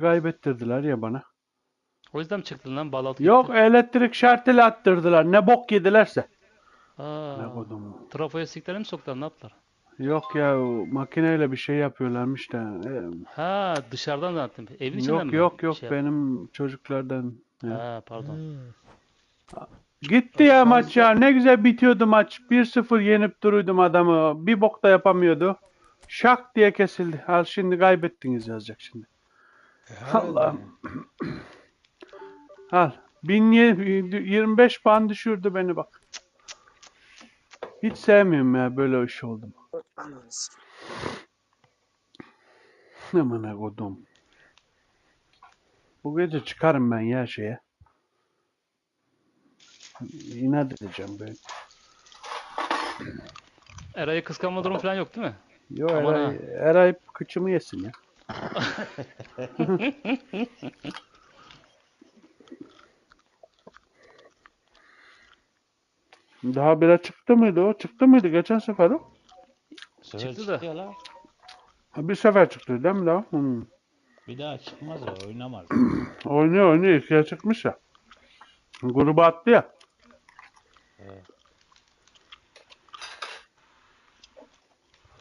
kaybettirdiler ya bana. O yüzden mi çıktın lan? Bağlantı Yok, gitti. elektrik şartıyla attırdılar. Ne bok yedilerse. Ne Aa, kodum. trafoya siklerini mi soktular? Ne yaptılar? Yok ya, o makineyle bir şey yapıyorlarmış da. Ha, dışarıdan zannettim. Evin içinden Yok mi yok yok, şey yap? benim çocuklardan. Ya. Ha, pardon. Gitti ya maç ya. Fazla Ne güzel bitiyordu maç. 1-0 yenip duruyordum adamı. Bir bok da yapamıyordu. Şak diye kesildi. Al şimdi kaybettiniz yazacak şimdi. herhalde yani. Allah'ım. Al. 1025 puan düşürdü beni bak. Hiç sevmiyorum ya, böyle iş oldu mu? Ananı sikeyim. Aman kodum. Bu gece çıkarım ben ya şeye. İnat edeceğim böyle. Eray'ı kıskanma durum falan yok değil mi? Yo, Aman ha. Eray kıçımı yesin ya. Daha bire çıktı mıydı o? Çıktı mıydı geçen sefer o? Bu sefer Çıktı çıktı da. ya la. Ha, bir sefer çıktı değil mi daha? Bir daha çıkmaz o, oynamaz. Oynuyor ikiye çıkmış ya. Gruba attı ya. He.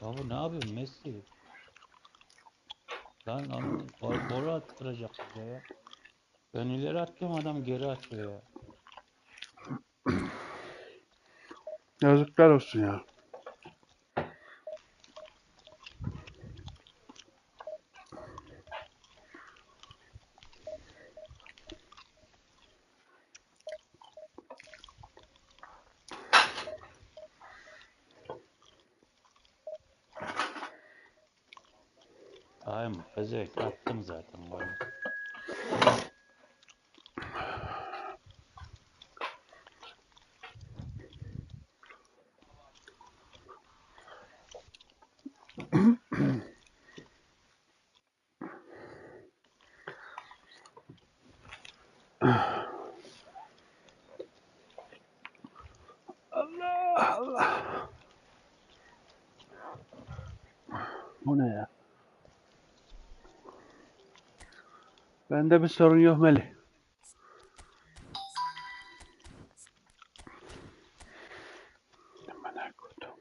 Ya bu ne yapıyor Messi? Lan onu boru attıracak bize ya. Ben ileri atıyorum, adam geri atıyor ya. Yazıklar olsun ya. Aynen, Bezek attım zaten golü. Allah Allah. Bu ne ya? Bende bir sorun yok Melih. Aman kodum.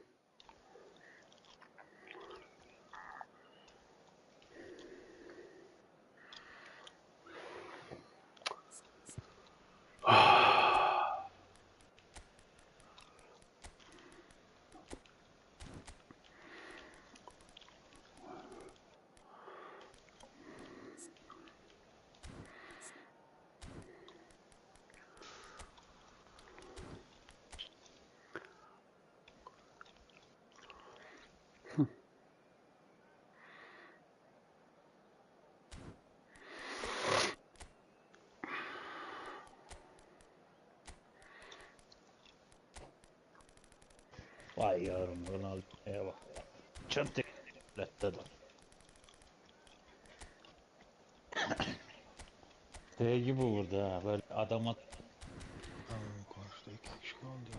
Vay yavrum, Ronaldo'ya bak ya. Çok tekletti adam. Şey gibi vurdu ha, böyle adama. Karşıda iki kişi kaldı ya.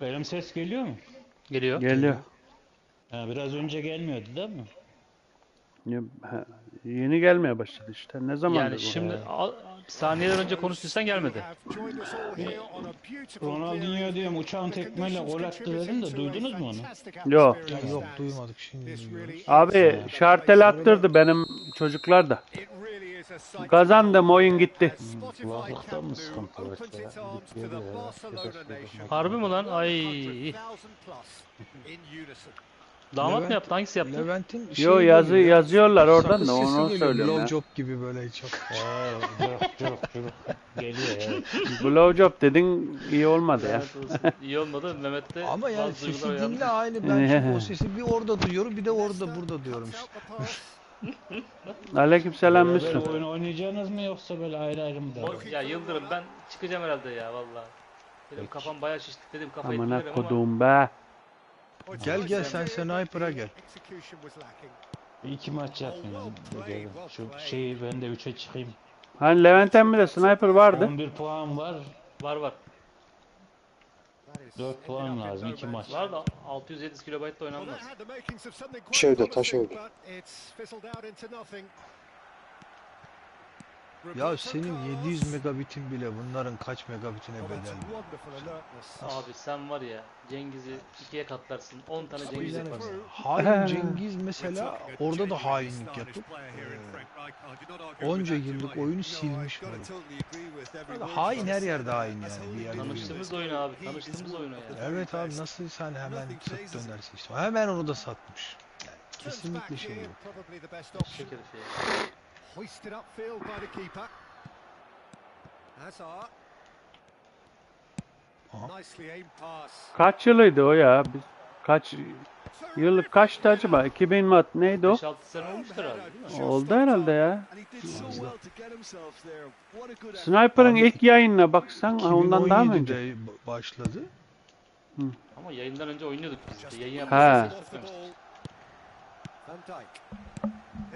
Benim ses geliyor mu? Geliyor. Geliyor. Geliyor. Ha, biraz önce gelmiyordu değil mi? Ya, ha, Yeni gelmeye başladı işte. Ne zamandır Yani bu? şimdi saniyeler önce konuştuysan gelmedi. Ronaldinho diyorum uçağın tekmeyle gol attı dedim de duydunuz mu onu? Yok. Ya yok duymadık, şimdi duyuyoruz. Abi şartel attırdı benim çocuklar da. Kazandım, oyun gitti. Kulaklıktan mı sıkıntı var ya? Gidip geliyor ya. Harbi mi lan? Ay. Damat mı yaptı? Hangisi yaptı? Levent'in Yo, yazıyorlar oradan da onu söylüyorum ya. Blowjob gibi böyle çok. Cırık. Geliyor evet. Blowjob dedin, iyi olmadı ya. Lanet olsun. İyi olmadı. Mehmet de Ama yani bazı duygular sesi uyandı. dinle aynı, ben şimdi o sesi bir orada duyuyorum bir de burada duyuyorum işte. Aleykümselam Beraber Müslüm. oyun oynayacaksınız mı yoksa böyle ayrı ayrı mı devam? Ya Yıldırım, ben çıkacağım herhalde ya vallahi. Benim kafam bayağı şişti, dedim kafayı Amına dinlerim ama kodum be. Gel sen sniper'a gel. İki maç yapmayalım. Gidelim. Şu şeyi ben de 3'e çıkayım. Hani Levent emmide sniper vardı. 11 puan var. var. 4 puan lazım 2 maç. Var da 600-700 kilobayt da oynanmaz. Taş evde, taş evde. Ya senin 700 megabitin bile bunların kaç megabitine bedel? Abi sen var ya, Cengiz'i ikiye katlarsın, 10 tane Cengiz yaparsın. Hain Cengiz mesela orada da hainlik yapıp onca yıllık oyunu silmiş böyle. Hain her yerde hain yani, bir yerde. Tanıştığımız oyunu abi, tanıştığımız oyunu yani. Evet abi, nasıl sen hemen sırt dönersin işte. Hemen onu da satmış. Yani kesinlikle şey yok. Şeker şey. Hoisted upfield by the keeper. Hazard. Aha. Nicely aimed pass. Kaç yılıydı o ya? Kaç yıllık kaçtı acaba? 2000 mi neydi o? 5-6 sene olmuştur herhalde değil mi? Oldu herhalde ya. Sniper'ın ilk yayınına baksan ondan daha mı önce? 2017'de başladı. Ama yayından önce oynuyorduk biz de. Yayın Ha. yapmıştık, hiç tutmamıştık. Van Dijk.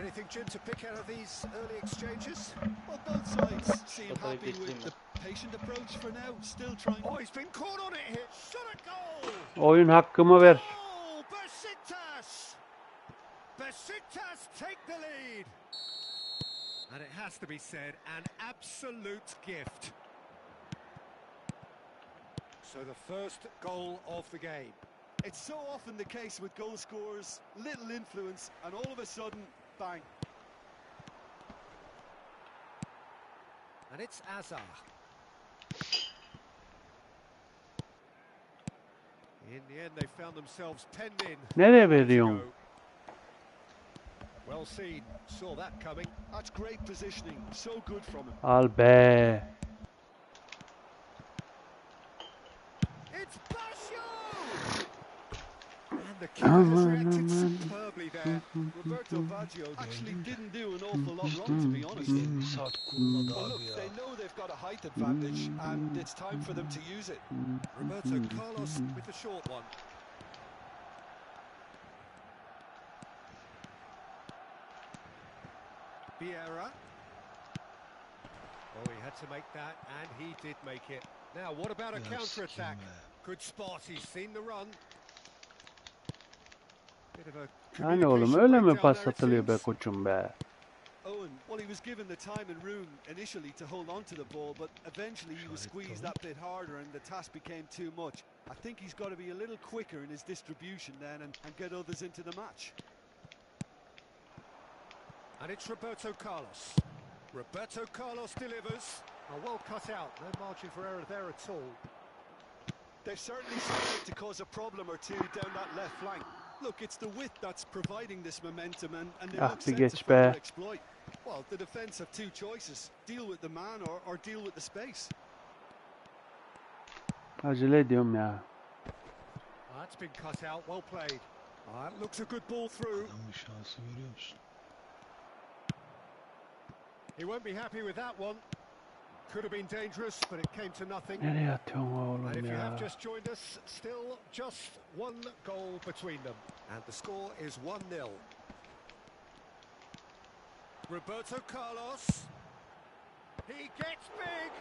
Anything, Jim, to pick out of these early exchanges? Well, both sides seem But I happy beat with him. the patient approach for now. Still trying. Oh, he's been caught on it here. Shot a goal! Oyun hakkımı ver. Oh, Besiktas! Besiktas take the lead. And it has to be said, an absolute gift. So the first goal of the game. It's so often the case with goal scorers, little influence, and all of a sudden, bang. And it's Hazard. In the end, they found themselves penned in. Nereye veriyorsun? Well seen. Saw that coming. That's great positioning. So good from him. Al be. It's Basho! And the keeper has reacted superbly there. Roberto Baggio actually didn't do an awful lot wrong, to be honest. Saat kurmadı Well, look, abi ya. they know they've got a height advantage, and it's time for them to use it. Roberto Carlos with the short one. Vieira. Oh, he had to make that, and he did make it. Now, what about a Ya counter-attack? sikim be. Good spot, he's seen the run. Bit of a Yani oğlum communication öyle mi breakdown pas there, it atılıyor be seems. koçum be? Owen, well, he was given the time and room initially to hold on to the ball, but eventually he was squeezed that bit harder and the task became too much. I think he's got to be a little quicker in his distribution then and get others into the match. And it's Roberto Carlos. Roberto Carlos delivers. Oh, well cut out. No margin for error there at all. They've certainly started to cause a problem or two down that left flank. Look, it's the width that's providing this momentum, and they Ah, look bir set geç to further be. exploit. Well, the defence have two choices: deal with the man or deal with the space. Acele ediyorum ya. Oh, that's been cut out. Well played. Oh, that looks a good ball through. Adamın şansı görüyor musun? He won't be happy with that one. Could have been dangerous, but it came to nothing. Nereye atıyorsun And if oğlum you ya? have just joined us, still just one goal between them. And the score is 1-0. Roberto Carlos. He gets big.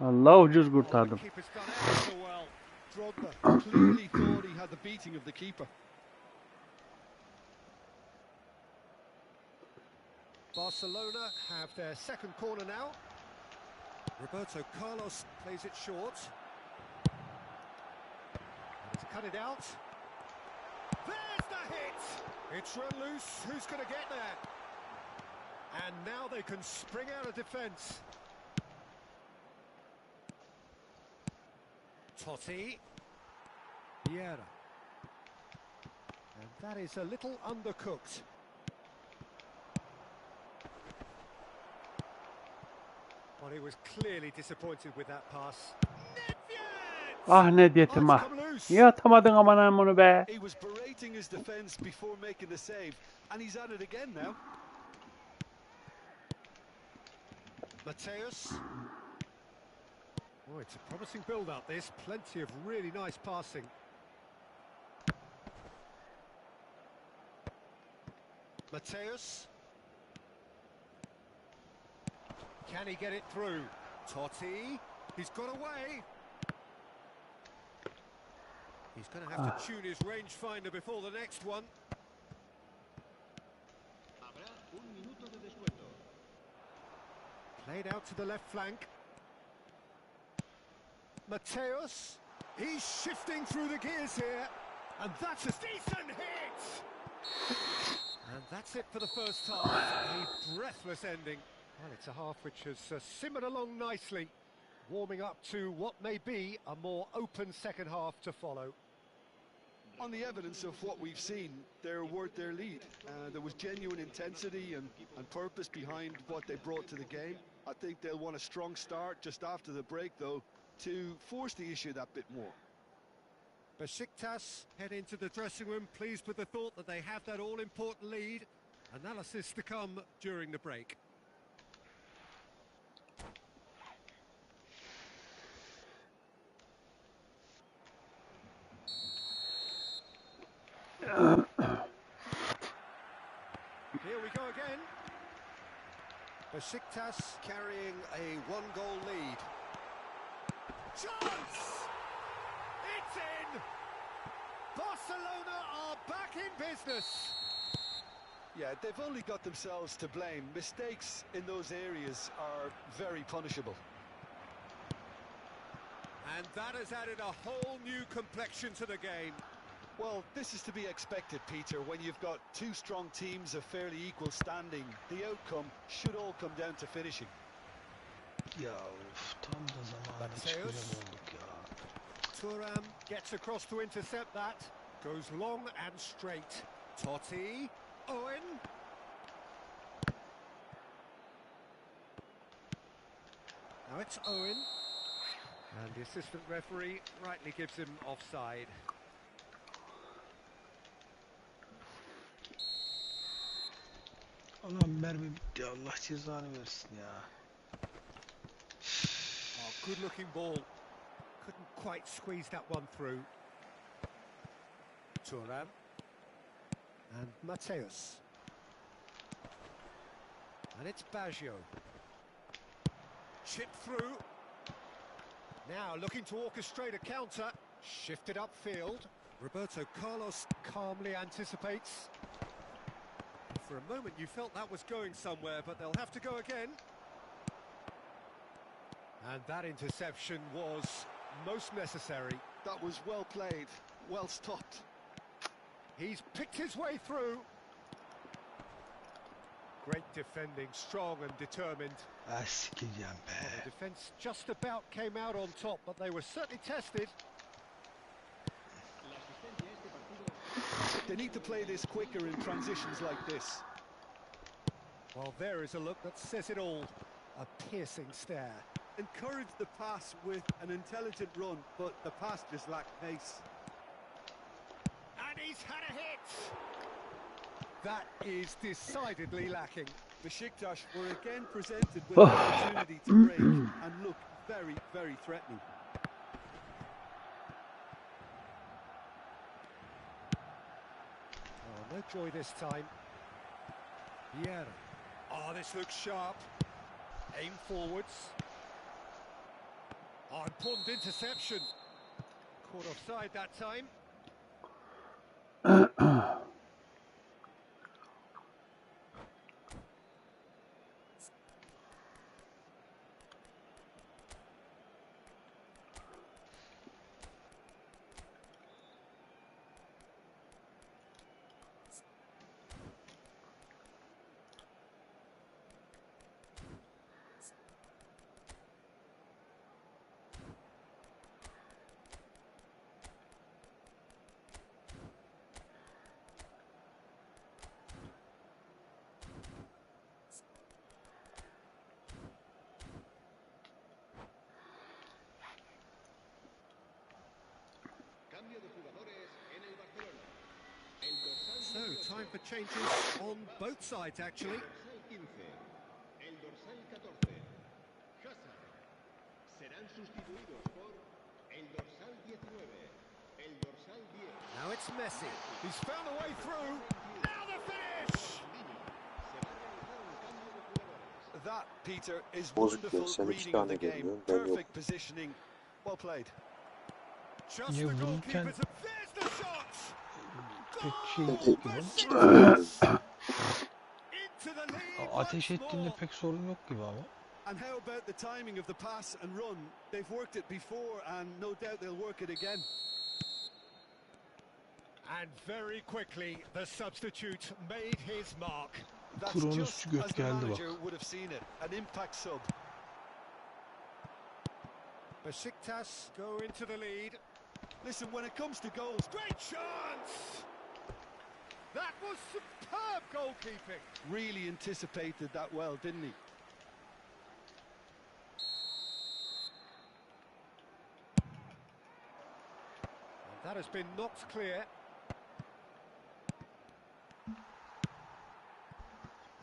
Allah ucuz Oh, the kurtardım. keeper's done ever so well. Drogba clearly thought he had the beating of the keeper. Barcelona have their second corner now. Roberto Carlos plays it short. And he's cut it out. There's the hit! It's run loose. Who's going to get there? And now they can spring out of defence. Totti. Vieira. And that is a little undercooked. Well, he was clearly disappointed with that pass. Ah ne diyetim ah. Niye atamadın aman aman bunu be? He was berating his defence before making the save, and he's at it again now. Mateus. Oh, it's a promising build-up, this. Plenty of really nice passing. Mateus. Can he get it through? Totti. He's got away. He's going to have to tune his rangefinder before the next one. Played out to the left flank. Mateus. He's shifting through the gears here. And that's a decent hit! And that's it for the first half. A breathless ending. Well, it's a half which has simmered along nicely, warming up to what may be a more open second half to follow. On the evidence of what we've seen, they're worth their lead. There was genuine intensity and purpose behind what they brought to the game. I think they'll want a strong start just after the break, though, to force the issue that bit more. Besiktas head into the dressing room pleased with the thought that they have that all-important lead. Analysis to come during the break. Here we go again. Besiktas carrying a one-goal lead. Chance! It's in! Barcelona are back in business. Yeah, they've only got themselves to blame. Mistakes in those areas are very punishable. And that has added a whole new complexion to the game. Well, this is to be expected, Peter. When you've got two strong teams of fairly equal standing, the outcome should all come down to finishing. Ya of, tam da zamanı çıkacağım olduk ya. Thuram gets across to intercept that. Goes long and straight. Totti. Owen. Now it's Owen. And the assistant referee rightly gives him offside. Ulan mermi bitti, Allah cezanı versin ya. Oh, good looking ball. Couldn't quite squeeze that one through. Thuram. And Mateus. And it's Baggio. Chip through. Now looking to orchestrate a counter. Shifted upfield. Roberto Carlos calmly anticipates. For a moment you felt that was going somewhere, but they'll have to go again. And that interception was most necessary. That was well played, well stopped. He's picked his way through. Great defending, strong and determined. Ah sikeceğim Well, be. the defence just about came out on top, but they were certainly tested. They need to play this quicker in transitions like this. Well, there is a look that says it all. A piercing stare. Encourage the pass with an intelligent run, but the pass just lacked pace. And he's had a hit! That is decidedly lacking. Besiktas were again presented with an opportunity to break and look very, very threatening. Oh, no joy this time. Vieira. Oh, this looks sharp. Aim forwards. Oh, important interception. Caught offside that time. So, time for changes on both sides, actually. Now it's Messi. He's found a way through. Now the finish! That, Peter, is Bozuk ya, wonderful sen 2 reading of the tane game. geliyorsun, ben yok. Perfect positioning. Well played. Just Ne the vururken goalkeeper's... There's the shot! pek şey Goal yok for gibi Besiktas! Into the lead ama ateş once ettiğinde more. pek sorun yok gibi ama. And how about the timing of the pass and run? They've worked it before and no doubt they'll work it again. And very quickly, the substitute made his mark. That's Kronosçu just göt as the geldi bak. manager would have seen it. An impact sub. Besiktas go into the lead. Listen, when it comes to goals, Great chance! That was superb goalkeeping. really anticipated that well, didn't he? And that has been knocked clear.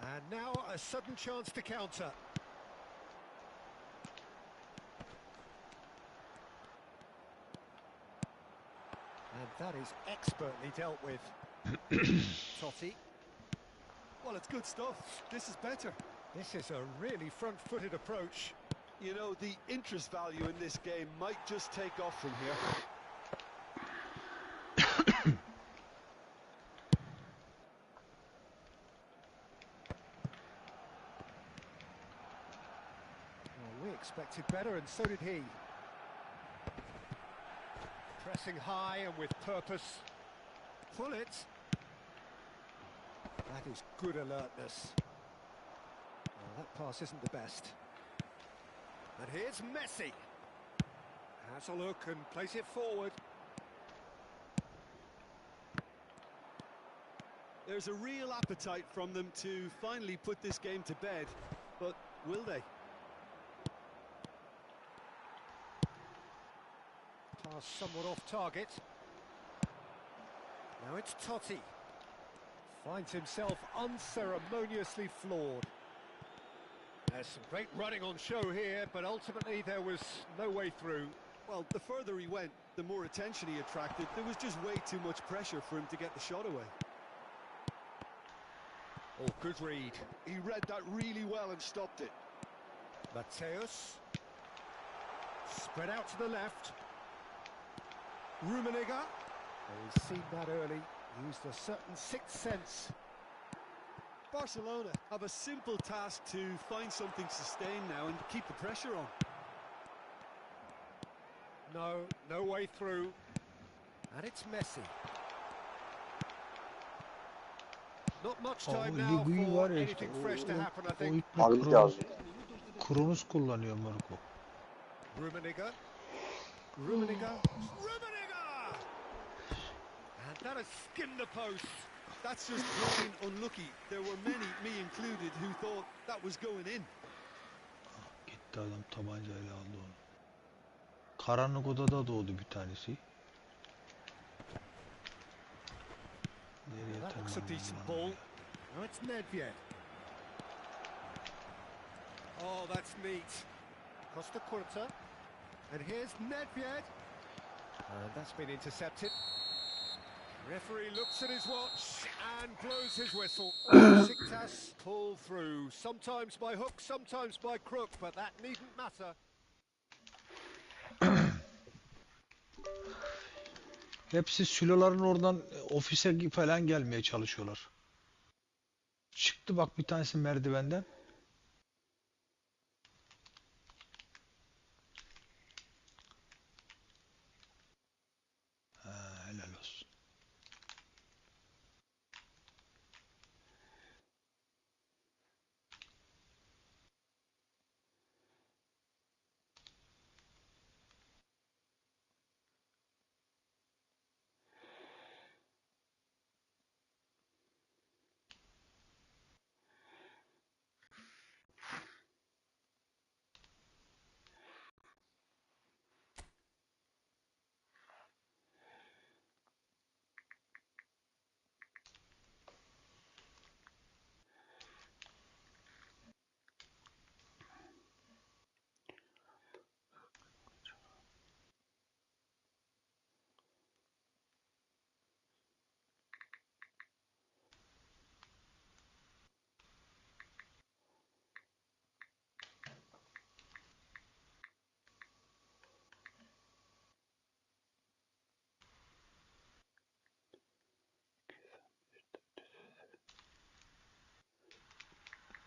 And now a sudden chance to counter. And that is expertly dealt with. Totti. Well, it's good stuff. This is better. This is a really front-footed approach. You know, the interest value in this game might just take off from here. Well, we expected better, and so did he. Pressing high and with purpose. Pull it. That is good alertness. Well, that pass isn't the best. And here's Messi. Has a look and plays it forward. There's a real appetite from them to finally put this game to bed, but will they? Pass somewhat off target. Now it's Totti. Finds himself unceremoniously floored. There's some great running on show here, but ultimately there was no way through. Well, the further he went, the more attention he attracted. There was just way too much pressure for him to get the shot away. Oh, good read. He read that really well and stopped it. Mateus. Spread out to the left. Rummenigge. He's seen that early. Used a certain sixth sense. Barcelona have a simple task to find something sustained now and keep the pressure on. No way through. And it's Messi. Not much time now Ligui for var ya işte anything fresh to happen, I o think. ipne Harbi lazım. Kronos kullanıyor Marco. Rummenigge. Rummenigge. Rummenigge! And that has skimmed the post. That's just plain unlucky. There were many, me included, who thought that was going in. Gitti adam tabancayla aldı onu. Karanlık odada doğdu bir tanesi. Nereye That looks a decent tırmanıyor ball. lan? Now it's Nedved. Oh, that's neat. Costa Curta. And here's Nedved. And that's been intercepted. Referee looks at his watch and blows his whistle. Besiktas pull through, sometimes by hook, sometimes by crook, but that needn't matter. Hepsi siloların oradan ofise falan gelmeye çalışıyorlar. Çıktı bak bir tanesi merdivenden. Ha, helal olsun.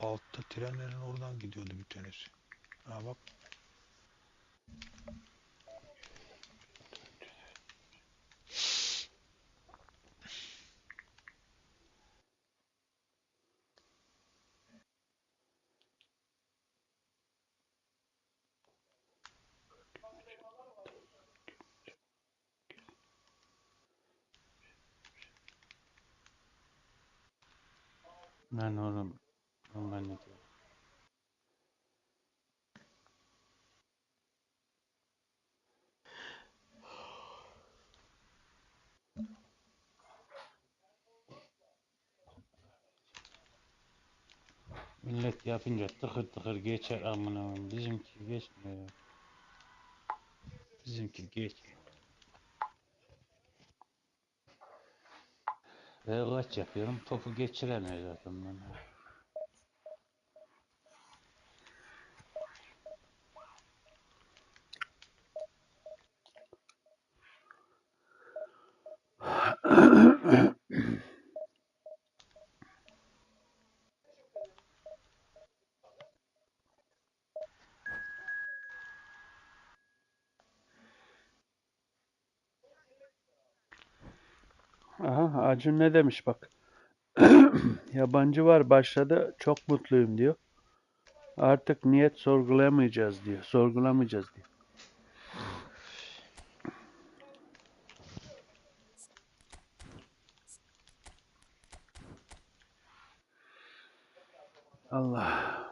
Altta trenlerin oradan gidiyordu bir tanesi. Ha bak. Ben oğlum. Ben ne diyorum? Millet yapınca tıkır tıkır geçer amına koyayım. Bizimki geçmiyor. Bizimki geçiyor. Ve kaç yapıyorum topu geçiremiyor zaten bana. Aha, Acun ne demiş bak. Yabancı var başladı. Çok mutluyum diyor. Artık niyet sorgulayamayacağız diyor. Sorgulamayacağız diyor. Allah.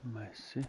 Messi.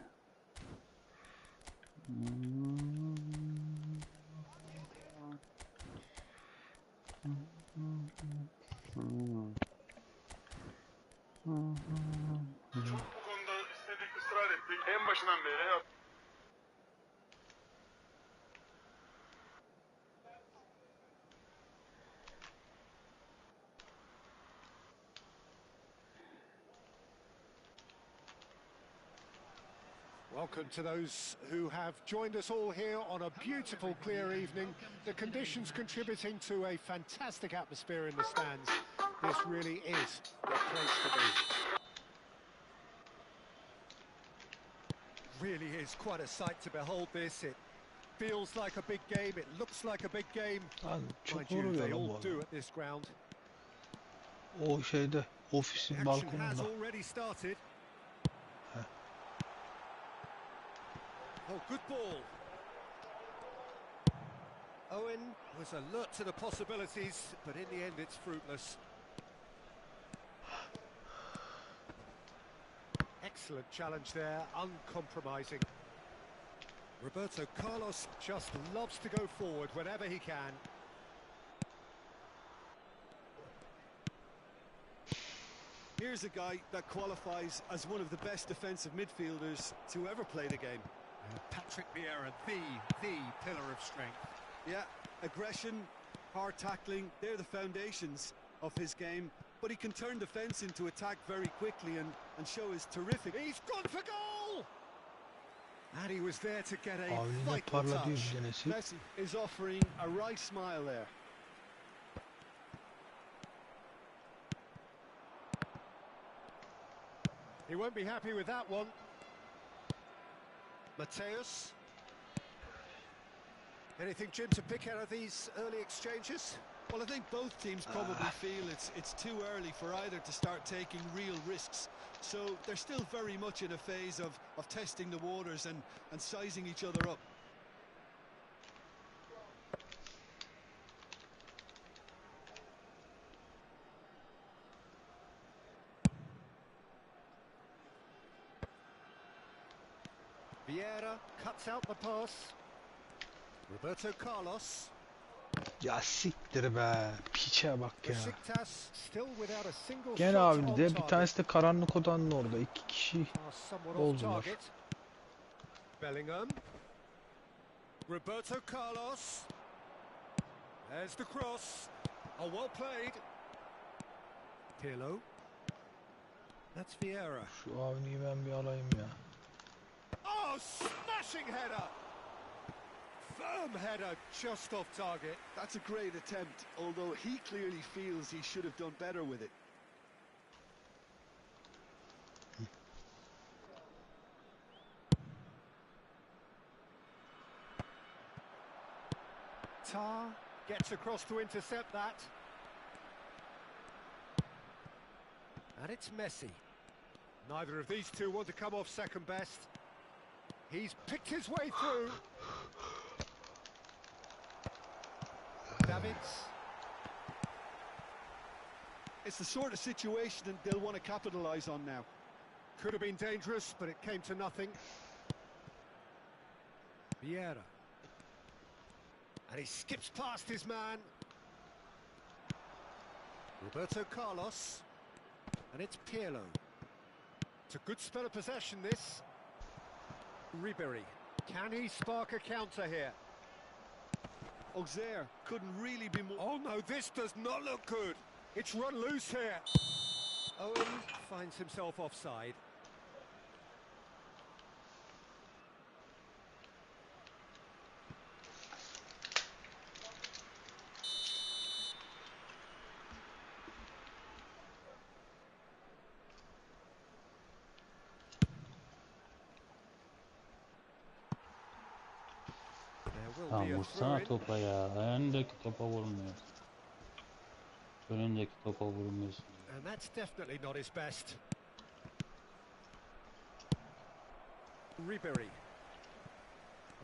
Welcome to those who have joined us all here on a beautiful, clear evening. The conditions contributing to a fantastic atmosphere in the stands. This really is the place to be. Really is quite a sight to behold this. It feels like a big game, it looks like a big game. Lan çok Mind you, vuruyor they lan all bu do adam. at this ground. O şeyde The ofisin action has balkonunda. already started. Heh. Oh, good ball. Owen was alert to the possibilities, but in the end it's fruitless. Excellent challenge there, uncompromising. Roberto Carlos just loves to go forward whenever he can. Here's a guy that qualifies as one of the best defensive midfielders to ever play the game. Patrick Vieira, the pillar of strength. Yeah, aggression, hard tackling, they're the foundations of his game. But he can turn defence into attack very quickly and show his terrific... He's gone for goal! And he was there to get a Avni de vital parla diyor touch. bir tanesi. Messi is offering a wry smile there. He won't be happy with that one. Mateus. Anything, Jim, to pick out of these early exchanges? Well, I think both teams probably feel it's too early for either to start taking real risks. So they're still very much in a phase of testing the waters and sizing each other up. Vieira cuts out the pass. Roberto Carlos. Ya siktir be. Piçe bak ya. Besiktas still without a single Gene shot Avni on de bir target. tanesi de karanlık odanın orada. İki kişi Somewhat off oldular. target. Bellingham. Roberto Carlos. There's the cross. Oh, well played. Pirlo. That's Vieira. Şu avniyi ben bir alayım ya. Oh, smashing header! Firm header, just off target. That's a great attempt, although he clearly feels he should have done better with it. Tar gets across to intercept that. And it's Messi. Neither of these two want to come off second best. He's picked his way through. Davids. It's the sort of situation that they'll want to capitalise on now. Could have been dangerous, but it came to nothing. Vieira. And he skips past his man. Roberto Carlos. And it's Pirlo. It's a good spell of possession, this. Ribery. Can he spark a counter here? Auxerre couldn't really be more... Oh no, this does not look good. It's run loose here. Owen finds himself offside. There will Tamam be a vursana throw-in. topa ya. Ayağındaki topa vurmuyor. Önündeki topa vurmuyorsun. And that's definitely not his best. Ribery.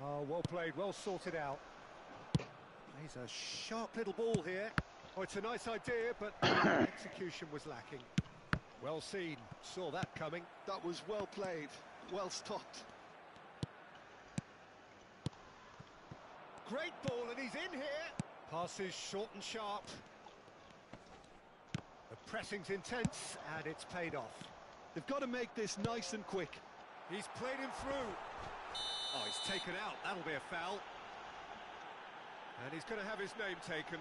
Oh, well played, well sorted out. He's a sharp little ball here. Oh, it's a nice idea, but execution was lacking. Well seen, saw that coming. That was well played, well stopped. Great ball, and he's in here. Passes short and sharp. The pressing's intense, and it's paid off. They've got to make this nice and quick. He's played him through. Oh, he's taken out. That'll be a foul. And he's going to have his name taken.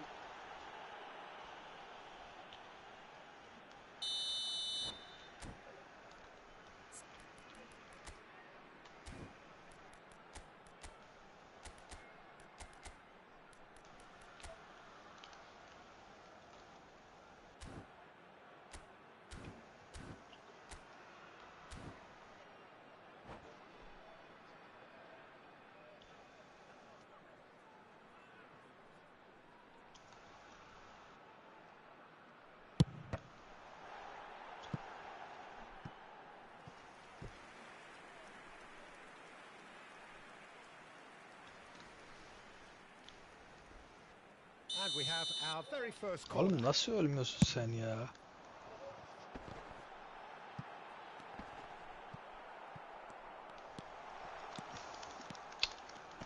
And we have our very first corner. Oğlum nasıl ölmüyorsun sen ya?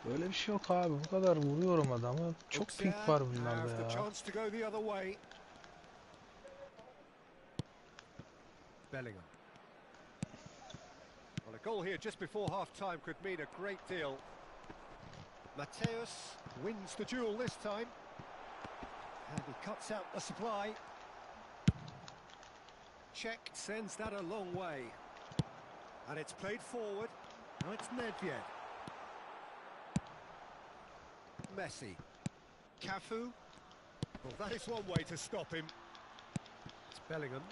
Böyle bir şey yok abi. Bu kadar vuruyorum adamı. Çok ping var Have bunlarda the ya. chance to go the other way. Bellingham. Well, a goal here just before half-time could mean a great deal. Mateus wins the duel this time. And he cuts out the supply. Czech sends that a long way. And it's played forward. Now it's Nedved. Messi. Cafu. Well, that is one way to stop him. It's Bellingham.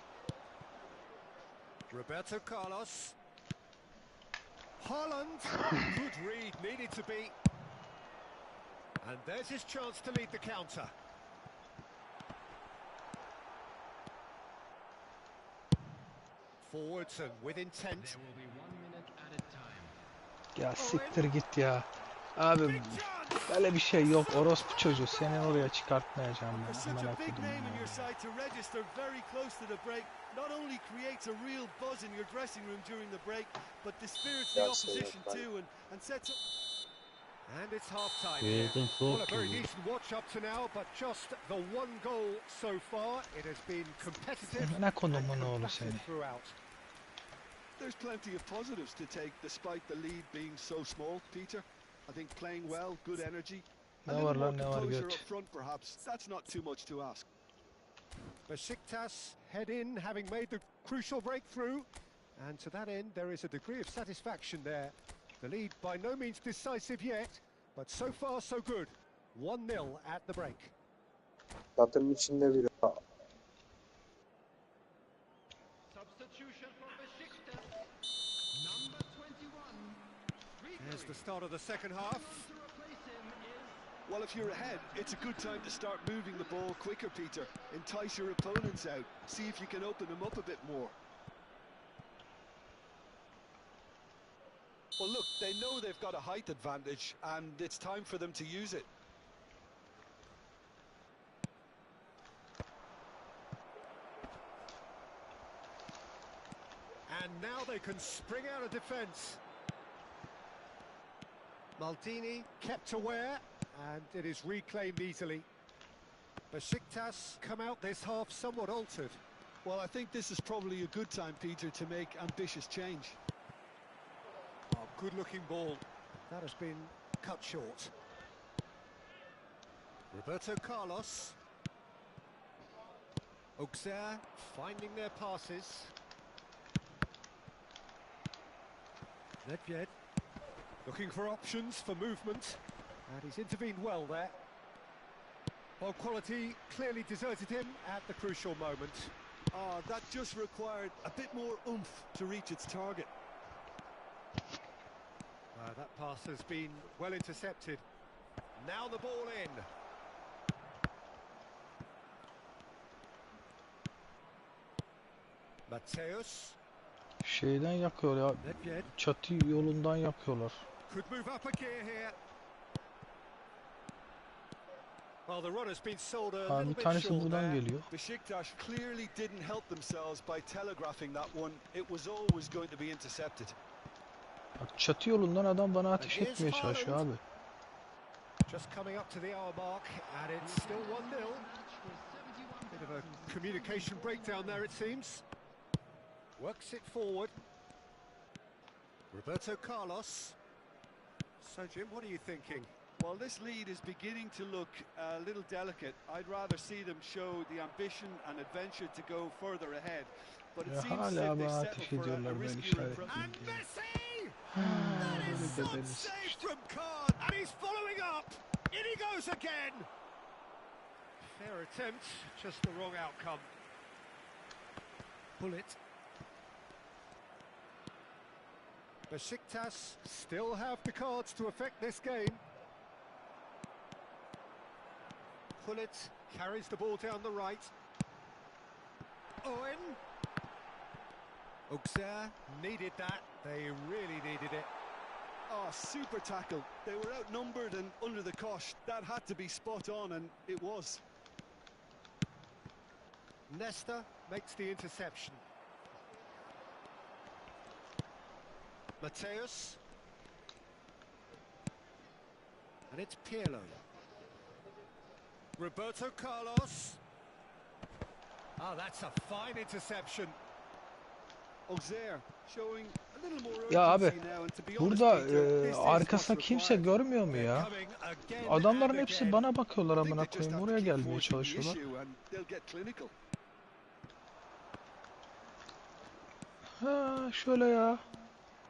Roberto Carlos. Haaland. Good read, needed to be. And there's his chance to lead the counter. Forwards and with intent. Ya siktir git ya. Abi böyle bir şey yok. Orospu çocuğu. Seni oraya çıkartmayacağım For ben. such Aman a big akıdım name in your ya. side to register very close to the break not only creates a real buzz in your dressing room during the break, but dispirits the opposition too and sets up... And it's half-time here. Yerden Well, soğuk a very geliyor. decent watch up to now, but just the one goal so far. It has been competitive Ne and konumun oğlu combative seni. throughout. There's plenty of positives to take despite the lead being so small, Peter. I think playing well, good energy. A Ne little var more lan, ne var composure göt? up front perhaps. That's not too much to ask. Besiktas head in, having made the crucial breakthrough. And to that end, there is a degree of satisfaction there. The lead by no means decisive yet, but so far so good. 1-0 at the break. Çatının içinde biri. Substitution from Besiktas. Number 21. There's the start of the second half. Well, if you're ahead, it's a good time to start moving the ball quicker, Peter. Entice your opponents out. See if you can open them up a bit more. Well, look, they know they've got a height advantage, and it's time for them to use it. And now they can spring out of defence. Maldini kept aware, and it is reclaimed easily. Besiktas come out this half somewhat altered. Well, I think this is probably a good time, Peter, to make ambitious change. Oh, good-looking ball. That has been cut short. Roberto Carlos. Auxerre finding their passes. Nedved looking for options for movement, and he's intervened well there. Ball quality clearly deserted him at the crucial moment. That just required a bit more oomph to reach its target. That pass has been well intercepted. Now the ball in. Mateus. Şeyden yakıyor ya. Nedved Çatı yolundan yakıyorlar. could move up a gear here. Well, the run has been sold a Bir little bit tanesi short buradan there. geliyor. Besiktas clearly didn't help themselves by telegraphing that one. It was always going to be intercepted. Bak çatı yolundan adam bana ateş etmeye çalışıyor abi. Just coming up to the hour mark, and it's still 1-0. Bit of a communication breakdown there, it seems. Works it forward. Roberto Carlos. So, Jim, what are you thinking? Well, this lead is beginning to look a little delicate. I'd rather see them show the ambition and adventure to go further ahead. But it Ya seems as hala if they bana settle ateş for a ediyorlar ben riskier işaret approach. And edeyim diye. Messi! Ha, That is böyle some bedeni save sıkıştı. from Kahn, and he's following up. In he goes again. Fair attempt, just the wrong outcome. Bullet. Besiktas still have the cards to affect this game. Bullet carries the ball down the right. Owen. Auxerre needed that. They really needed it. Oh, super tackle. They were outnumbered and under the cosh. That had to be spot on, and it was. Nesta makes the interception. Mateus. And it's Pirlo. Roberto Carlos. Oh, that's a fine interception. Auxerre showing a little more Ya abi urgency now, and to be honest, burada Peter, this is arkasında what's kimse required. görmüyor mu ya? Coming again Adamların and hepsi again. bana bakıyorlar I think amına they just koyayım. have to Oraya keep gelmeye forcing the çalışıyorlar. issue and they'll get clinical. Ha şöyle ya.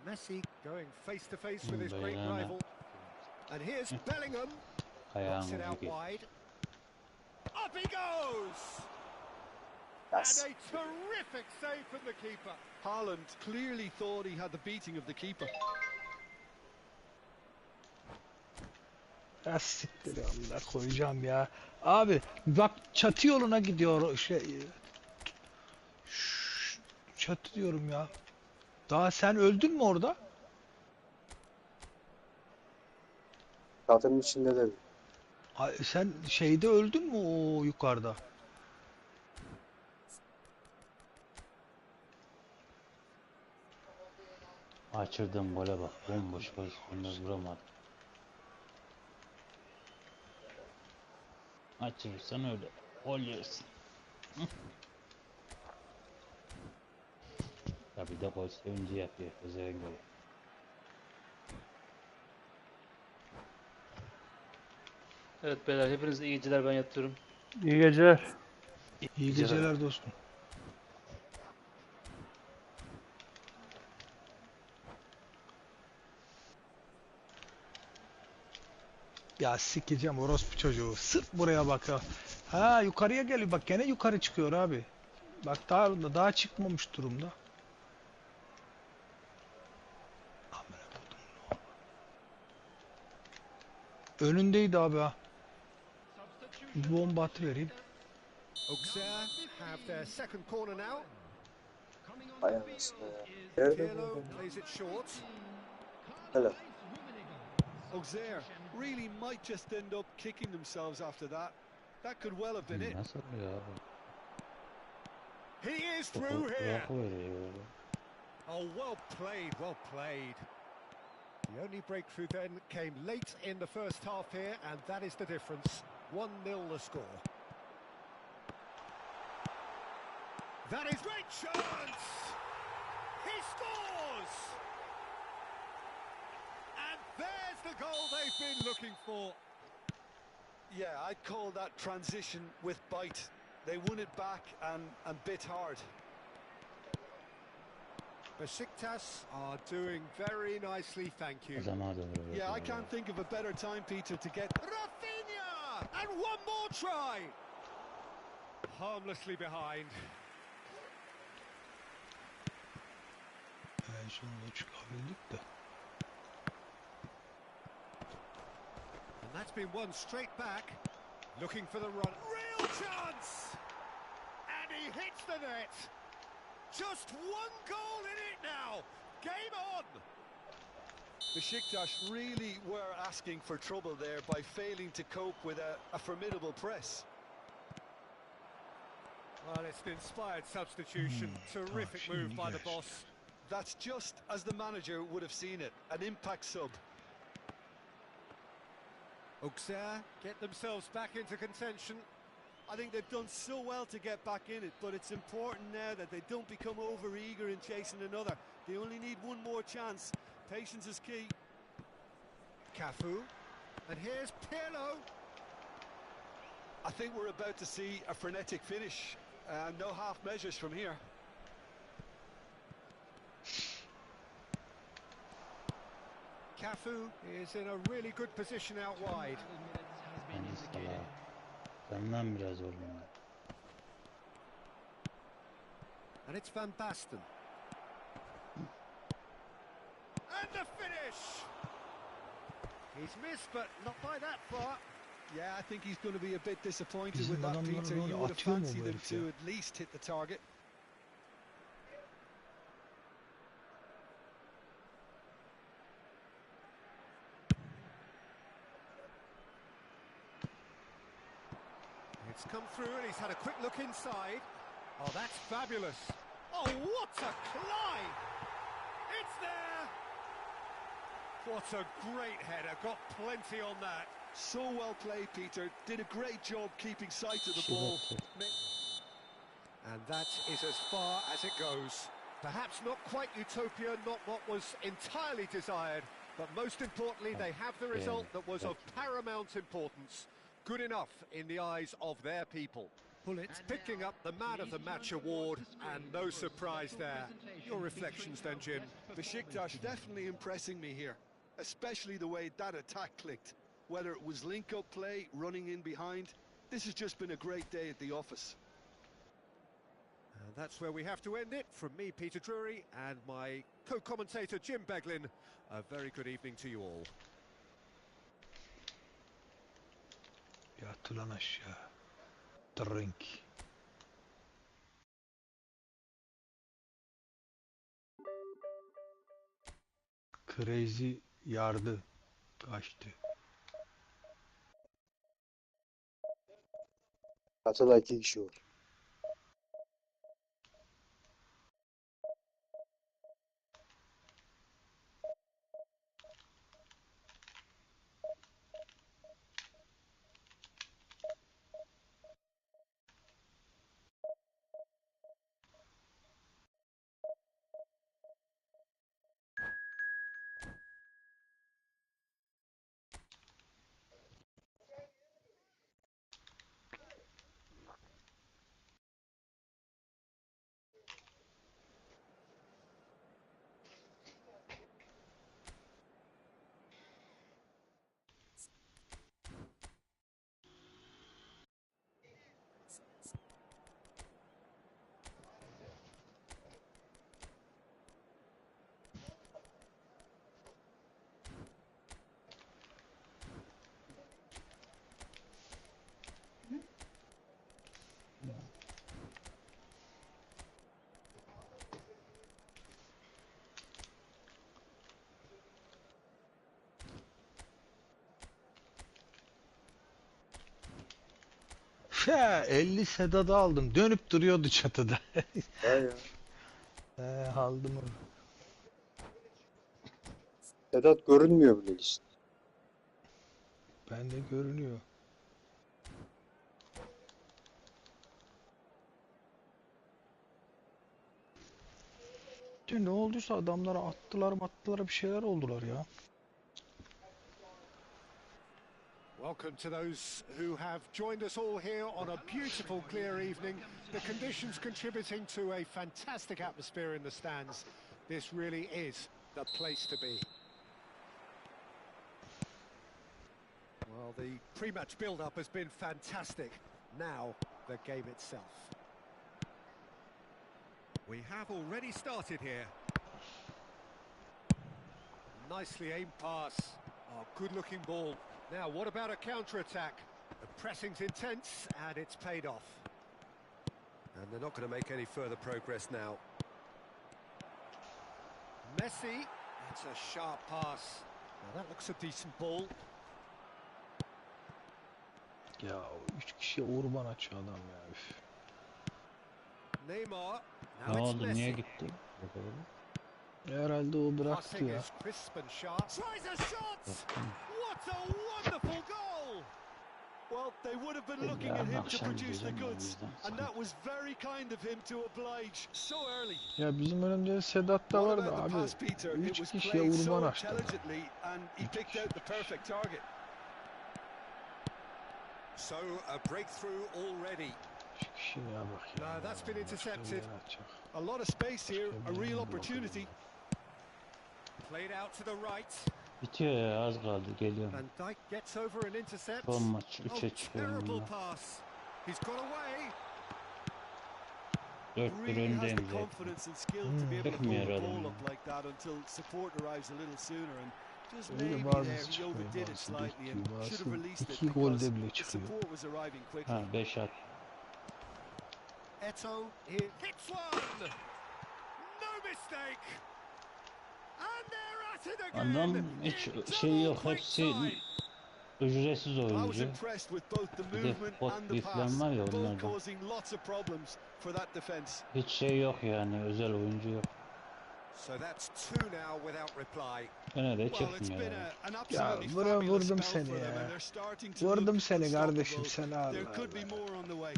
Messi going face to face with his great Bayılana. rival. And here's Bellingham. Knocks Ayağını it out ucu wide. Up he goes! Yes. And a terrific save from the keeper. Haaland clearly thought he had the beating of the keeper. Ya siktir ya, Allah koyacağım ya. Abi bak çatı yoluna gidiyor çatı diyorum ya. Daha sen öldün mü orada? Çatının içinde de biri. Sen şeyde öldün mü o yukarıda? Açırdığım gole bak. Bomboş pozisyonda vuramadım. Açırırsan öyle. Gol yersin. Tabii de gol sevinci yapıyor. Özel gol. Evet beyler, hepinize iyi geceler, ben yatıyorum. İyi geceler. İyi geceler dostum. Ya sikeceğim orospu çocuğu. Sırf buraya bak ha. Ha yukarıya geliyor. Bak gene yukarı çıkıyor abi. Bak daha çıkmamış durumda. Amına kodum. Önündeydi abi ha. Bir bomba atıvereyim. Auxerre have their second corner now. Ay anasını ya. Nerede bu Pirlo adam? plays it short. Helal. Auxerre really might just end up kicking themselves after that. That could well have been it. Nasıl ya abi? He is Topu through here. bırakıveriyor. Oh, well played, well played. The only breakthrough then came late in the first half here, and that is the difference. 1-0 the score. That is great chance! He scores! And there's the goal they've been looking for. Yeah, I'd call that transition with bite. They won it back and bit hard. Besiktas are doing very nicely, thank you. Adama doğru. Yeah, I can't think of a better time, Peter, to get... Rafinha! And one more try! Harmlessly behind. En sonunda çıkabildik de. And that's been won straight back. Looking for the run. Real chance! And he hits the net. Just one goal in it now. Game on! Besiktas really were asking for trouble there by failing to cope with a formidable press. Well, it's an inspired substitution. Terrific Oh, move by the yes. boss. That's just as the manager would have seen it, an impact sub. Auxerre get themselves back into contention. I think they've done so well to get back in it, but it's important now that they don't become over-eager in chasing another. They only need one more chance. Patience is key. Cafu. And here's Pirlo. I think we're about to see a frenetic finish. No half measures from here. Cafu is in a really good position out wide. Yani salak. Senden biraz oğlum. And it's Van Basten. And the finish! He's missed, but not by that far. Yeah, I think he's going to be a bit disappointed Bizim with that, adamlar Peter. böyle You would have atıyor mu bu fancied him herif ya? to at least hit the target. It's come through and he's had a quick look inside. Oh, that's fabulous. Oh, what a climb! It's there! What a great header, got plenty on that. So well played, Peter. Did a great job keeping sight of the ball. And that is as far as it goes. Perhaps not quite utopia, not what was entirely desired, but most importantly, they have the result that was of paramount importance. Good enough in the eyes of their people. Bullets picking up the Man of the Match award, and no surprise there. Your reflections then, Jim? Besiktas definitely impressing me here, especially the way that attack clicked. Whether it was link-up play, running in behind, this has just been a great day at the office. And that's where we have to end it. From me, Peter Drury, and my co-commentator, Jim Beglin. A very good evening to you all. Yat ulan aşağı. Drink. Crazy yardı. Kaçtı. Katıla 2 kişi var. Ya 50 Sedat'ı aldım. Dönüp duruyordu çatıda. He ya. Aldım onu. Sedat görünmüyor bile işte. Bende görünüyor. Ne olduysa adamlara attılar bir şeyler oldular ya. Welcome to those who have joined us all here on a beautiful, clear evening. The conditions contributing to a fantastic atmosphere in the stands. This really is the place to be. Well, the pre-match build-up has been fantastic. Now, the game itself. We have already started here. Nicely aimed pass. Oh, good-looking ball. Now, what about a counter-attack? The pressing's intense, and it's paid off. And they're not going to make any further progress now. Messi, that's a sharp pass. Now, that looks a decent ball. Ya 3 kişiye urban açıyor adam ya. Üf. Neymar, Ne now it's oldu? Niye Messi. gitti? Herhalde o bıraktı Passing ya. is crisp and sharp. Tries a shot! What a wonderful goal! Well, they would have been looking at him to produce the goods, and that was very kind of him to oblige so early. Ya bizim önümde Sedat da What vardı about the abi. pass, Peter? It 3 was kişiye played so urban açtı. intelligently, and he picked out the perfect target. So, a breakthrough already. 3 kişiye bak ya. No, that's been Başka bir intercepted. yere atacak. A lot of space here, a real opportunity. Played out to the right. Bitiyor ya, az kaldı, geliyorum. Van Dijk gets over an intercept. Son maç Oh, 3'e çıkıyorum terrible bununla. pass. He's got away. 4-1 Really has öndeyim the zaten. confidence and skill to be able to pull Bekmiyor the adam ball ya. up like that until support arrives a little sooner, and just Öyle maybe bazısı there he çıkmıyor, overdid it bazısı slightly and bekliyor, should have bazısı released it 2 because golde bile the çıkıyor. support was arriving quickly. Ha 5 at. Eto here hits one. No mistake. And they're at it again. Adam hiç in şey yok, double quick hepsi time. ücretsiz I was oyuncu. impressed with both the Bir de movement bot and the biflen pass, var ya both onlardan. causing lots of problems for that defence. Hiç şey yok yani, özel oyuncu yok. So that's two now without reply. Gene de Well, it's çekmiyor been yani. an absolutely buraya fabulous vurdum spell seni for them, ya. and they're starting to Vurdum look seni kardeşim, unstoppable. sen There Allah could be Allah. more on the way.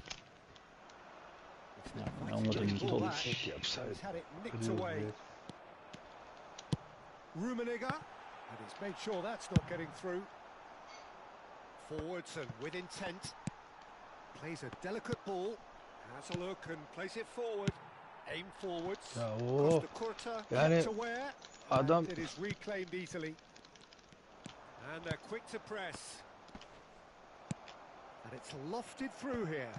Ya, umudum Pull tolu. back. Tek yapsaydı. He's had it nicked Biliyoruz, away. biliyoruz. Rummenigge, and he's made sure that's not getting through. Forwards and with intent. Plays a delicate ball. Has a look and plays it forward. Aim forwards. Ya Across o the Kurta. yani To where? adam- And it is reclaimed easily. And they're quick to press. And it's lofted through here.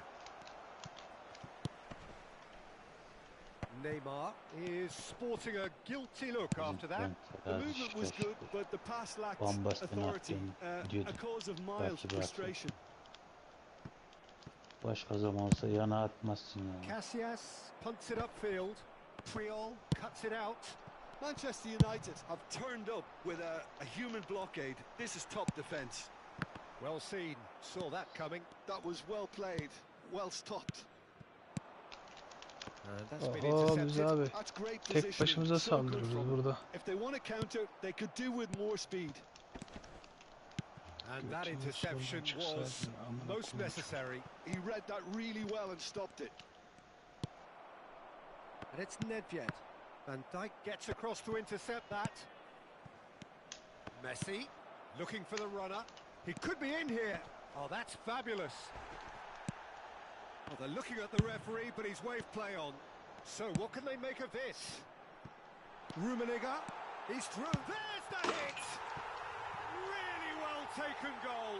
Neymar is sporting a guilty look after that. The movement was good, but the pass lacked Bambaşkan authority, attım diyordu. a cause of mild Belki de frustration. Başka zaman olsa yana atmazsın ya. Casillas punts it upfield. Priol cuts it out. Manchester United have turned up with a human blockade. This is top defence. Well seen. Saw that coming. That was well played, well stopped. And that's been Oho biz intercepted. abi That's great tek positioning. başımıza So good saldırırız from them. burada. If they want to counter, they could do with more speed. And that Götümün interception soluna was çıksaydın, amına most koyayım. necessary. He read that really well and stopped it. And it's Nedved. Van Dijk gets across to intercept that. Messi looking for the runner. He could be in here. Oh, that's fabulous. Oh, they're looking at the referee, but he's waved play on. So what can they make of this? Rummenigge, he's through. There's the hit! Really well taken goal.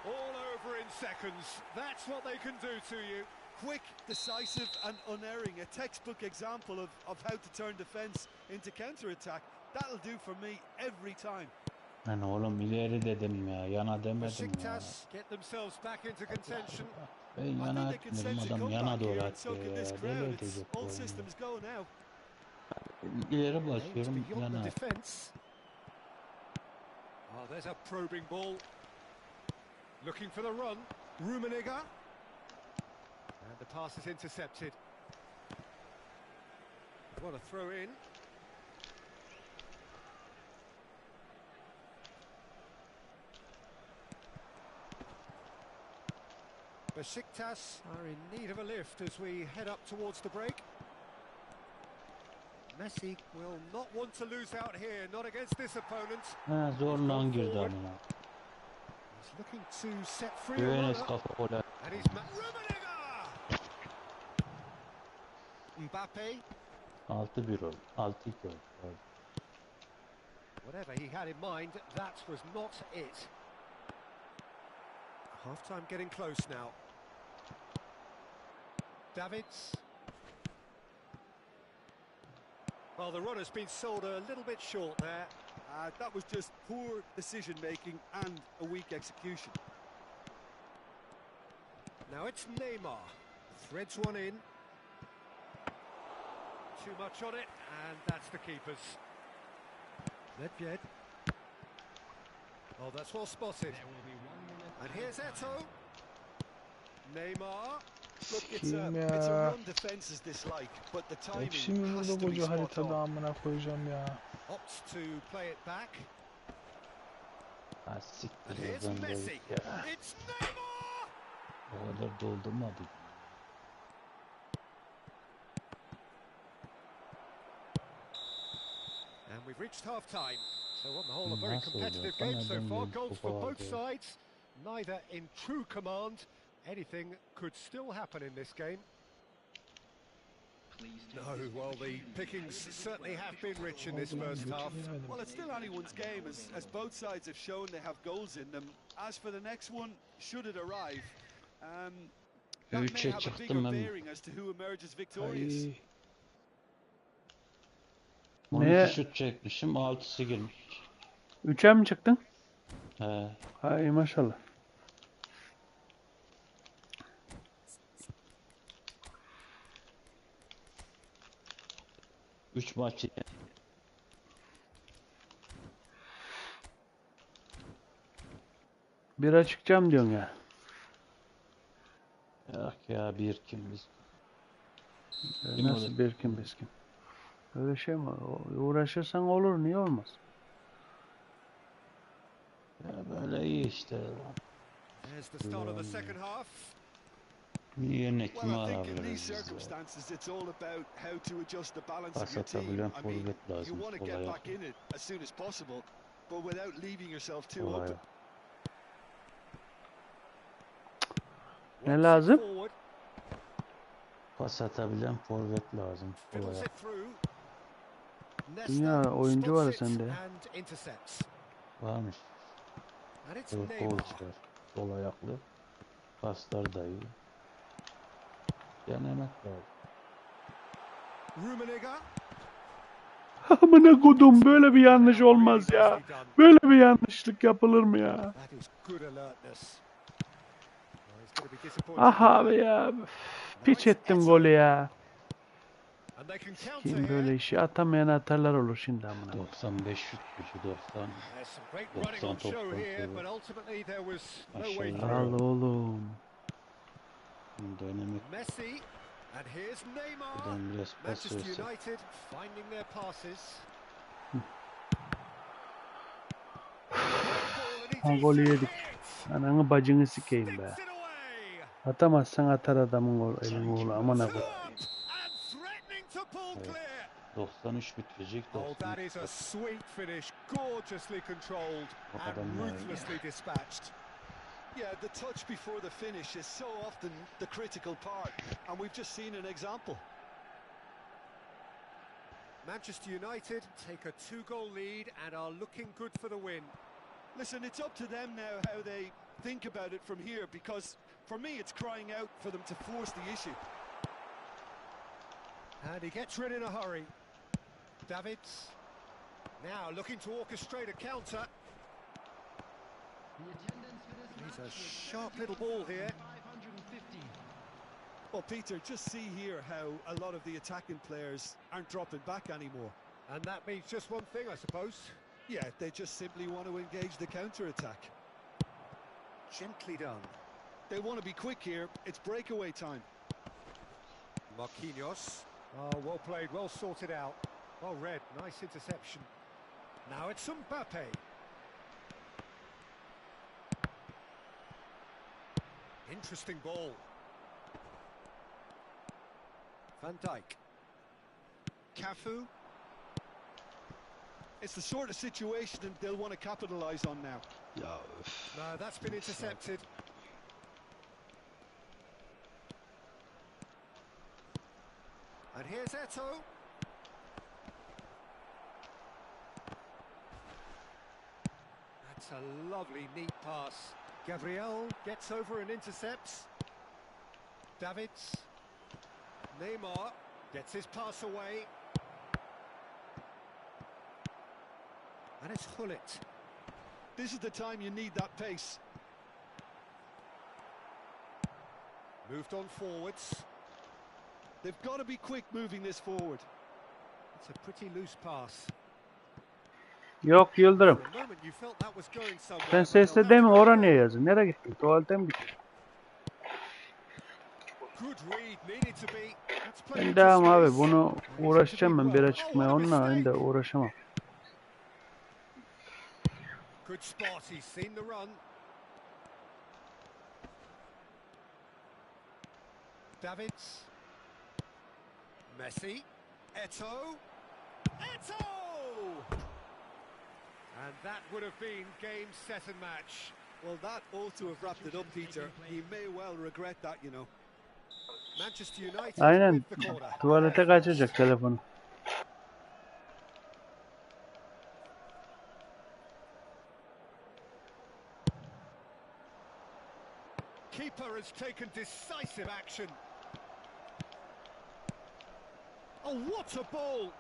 All over in seconds. That's what they can do to you. Quick, decisive and unerring. A textbook example of how to turn defence into counter-attack. That'll do for me every time. Lan oğlum ileri dedim ya, yana demedim ya. Besiktas get themselves back into contention. Ben I yana think they can atmıyorum, sense a adam yana comeback doğru here, and so atıyor can this ya. crowd. Deli It's edecek bu all oyunu. systems go now. İleri Aims basıyorum, beyond yana the atıyor. defence. Oh, there's a probing ball. Looking for the run. Rummenigge. And the pass is intercepted. What a throw in. Besiktas are in need of a lift as we head up towards the break. Messi will not want to lose out here, not against this opponent. Ha, zorla girdi amına. He's looking to set free a Güvenes runner. kafa gol. And he's Rummenigge! Mbappe, 6-1 oldu. 6-2 oldu. Pardon. whatever he had in mind, that was not it. Half-time getting close now. Davids. Well, the run has been sold a little bit short there. That was just poor decision-making and a weak execution. Now it's Neymar. Threads one in. Too much on it, and that's the keeper's. Nedved. Oh, that's well spotted. And here's Eto'o. Neymar. Look, it's Kim a ya. run defense is dislike, but the timing Hepsi mi has burada to be koca spot haritada on. amına koyacağım ya. Opts to play it back. Ha And siktir here's oradan da Messi. git ya. It's Neymar! O kadar doldurmadık. And we've reached half-time. So on the whole, a very Nasıl competitive oluyor? game so Nereden far. geldi Goals bu for both kadar? sides. Neither in true command. Anything could still happen in this game. No, well, the pickings certainly have been rich in this first half. Well, it's still anyone's game, as both sides have shown they have goals in them. As for the next one, should it arrive, that may Üçe have a çıktım bigger ben. bearing as to who emerges victorious. Ay. 12 Ne? şut çekmişim, 6'sı girmiş. 3'e mi çıktın? He. Hay maşallah. Üç maç ile. Bira çıkacağım diyorsun ya. Yok ya bir kim biz. Nasıl olur? bir kim biz kim? Öyle şey mi? Uğraşırsan olur, niye olmaz? Ya böyle iyi işte. There's the start of the second half. Yerine kimi Well, I think in alabiliriz these biz ya? circumstances, it's all about how to adjust the balance Pas of your team. atabilen I mean, forvet you lazım. want to Olaya. get back in it as soon as possible, but without leaving yourself too Olaya. open. Ne lazım? Forward, Pas atabilen forvet lazım. fiddles Olaya. it through. Dünya Nesta oyuncu var spots it sende. and intercepts. Varmış. And it's Evet, Neymar. Kovac var. Sol ayaklı. Paslar da iyi. Denemek lazım. Rummenigge. Amına kodum, böyle bir yanlış olmaz ya. Really nicely done. Böyle bir yanlışlık yapılır mı ya? That is good alertness. Well, he's gonna be disappointed. Ah abi ya. Piç ettim golü ya. And they can counter Kim here. böyle işi atamayan atarlar olur şimdi amına. 95 şut gücü 90. There's some great running on 90 show top here, kontrolü. but ultimately there was no way Maşallah. through. Al oğlum. Denemek Messi, and here's Neymar. buradan biraz pas Manchester verse. United finding their passes. Ha, golü yedik. Ananı bacını sikeyim be. Sticks it away. Atamazsan atar adamın elini oğlu, amına koy. Stopped and threatening to pull Evet. clear. 93 bitirecek. Oh, that is a 93. sweet finish, gorgeously controlled O and kadar mı? ruthlessly dispatched. Yeah, the touch before the finish is so often the critical part, and we've just seen an example. Manchester United take a 2-goal lead and are looking good for the win. Listen, it's up to them now how they think about it from here, because for me it's crying out for them to force the issue. And he gets rid in a hurry. Davids now looking to orchestrate a counter. He's a sharp little ball here. Well, Peter, just see here how a lot of the attacking players aren't dropping back anymore. And that means just one thing, I suppose. Yeah, they just simply want to engage the counter-attack. Gently done. They want to be quick here. It's breakaway time. Marquinhos. Oh, well played, well sorted out. Well read, nice interception. Now it's Mbappe. Interesting ball. Van Dijk. Cafu. It's the sort of situation that they'll want to capitalise on now. Ya öf. No, that's been intercepted. And here's Eto'o. That's a lovely, neat pass. Gabriel gets over and intercepts. Davids. Neymar gets his pass away. And it's Hullet. This is the time you need that pace. Moved on forwards. They've got to be quick moving this forward. It's a pretty loose pass. Yok Yıldırım. For a moment you felt that was going somewhere. Sen but no, sesle that's deme gone oraya niye wrong. yazın? Nereye gittin? Tuvalete mi gittin? Good read, needed to be. That's played Ben into devam abi. space. Bunu uğraşacağım ben bira çıkmaya. Onunla ben de uğraşamam. Good spot, he's seen the run. Davids. Messi. Eto'o. Eto'o! And that would have been game, set and match. Well, that ought to have wrapped it up, Peter. He may well regret that, you know. Manchester United Aynen. with the corner. Tuvalete kaçacak telefonu. Keeper has taken decisive action. Oh, what a ball!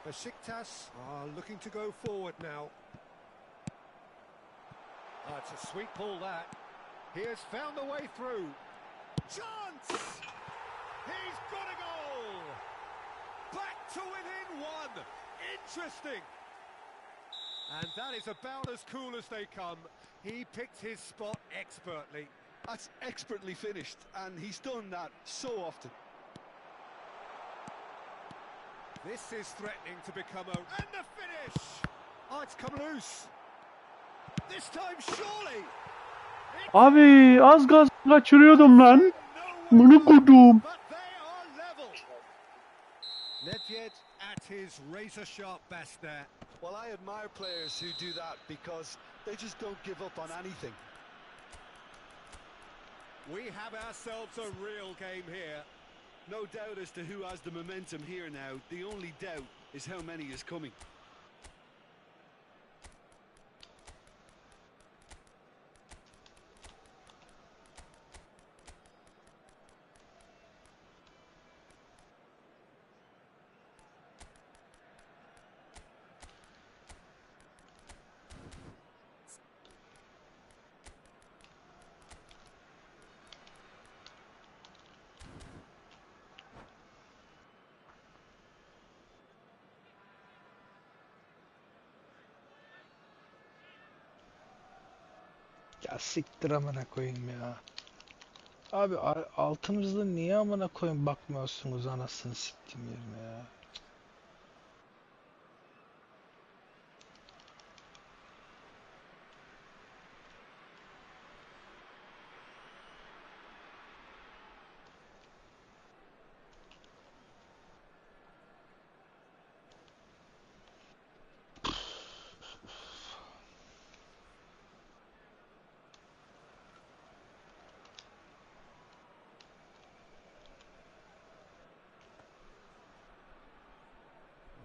Besiktas are looking to go forward now. Oh, it's a sweet ball that. He has found a way through. Chance! He's got a goal! Back to within one! Interesting! And that is about as cool as they come. He picked his spot expertly. That's expertly finished, and he's done that so often. This is threatening to become a... And the finish! Oh, it's come loose. This time, surely! Abi az gaz kaçırıyordum lan. Bunu kurdum. But they are level. Nedved at his razor-sharp best there. Well, I admire players who do that because they just don't give up on anything. We have ourselves a real game here. No doubt as to who has the momentum here now. The only doubt is how many is coming. Ya siktir amına koyayım ya. Abi altımızda niye amına koyayım bakmıyorsunuz anasını siktim yerine ya.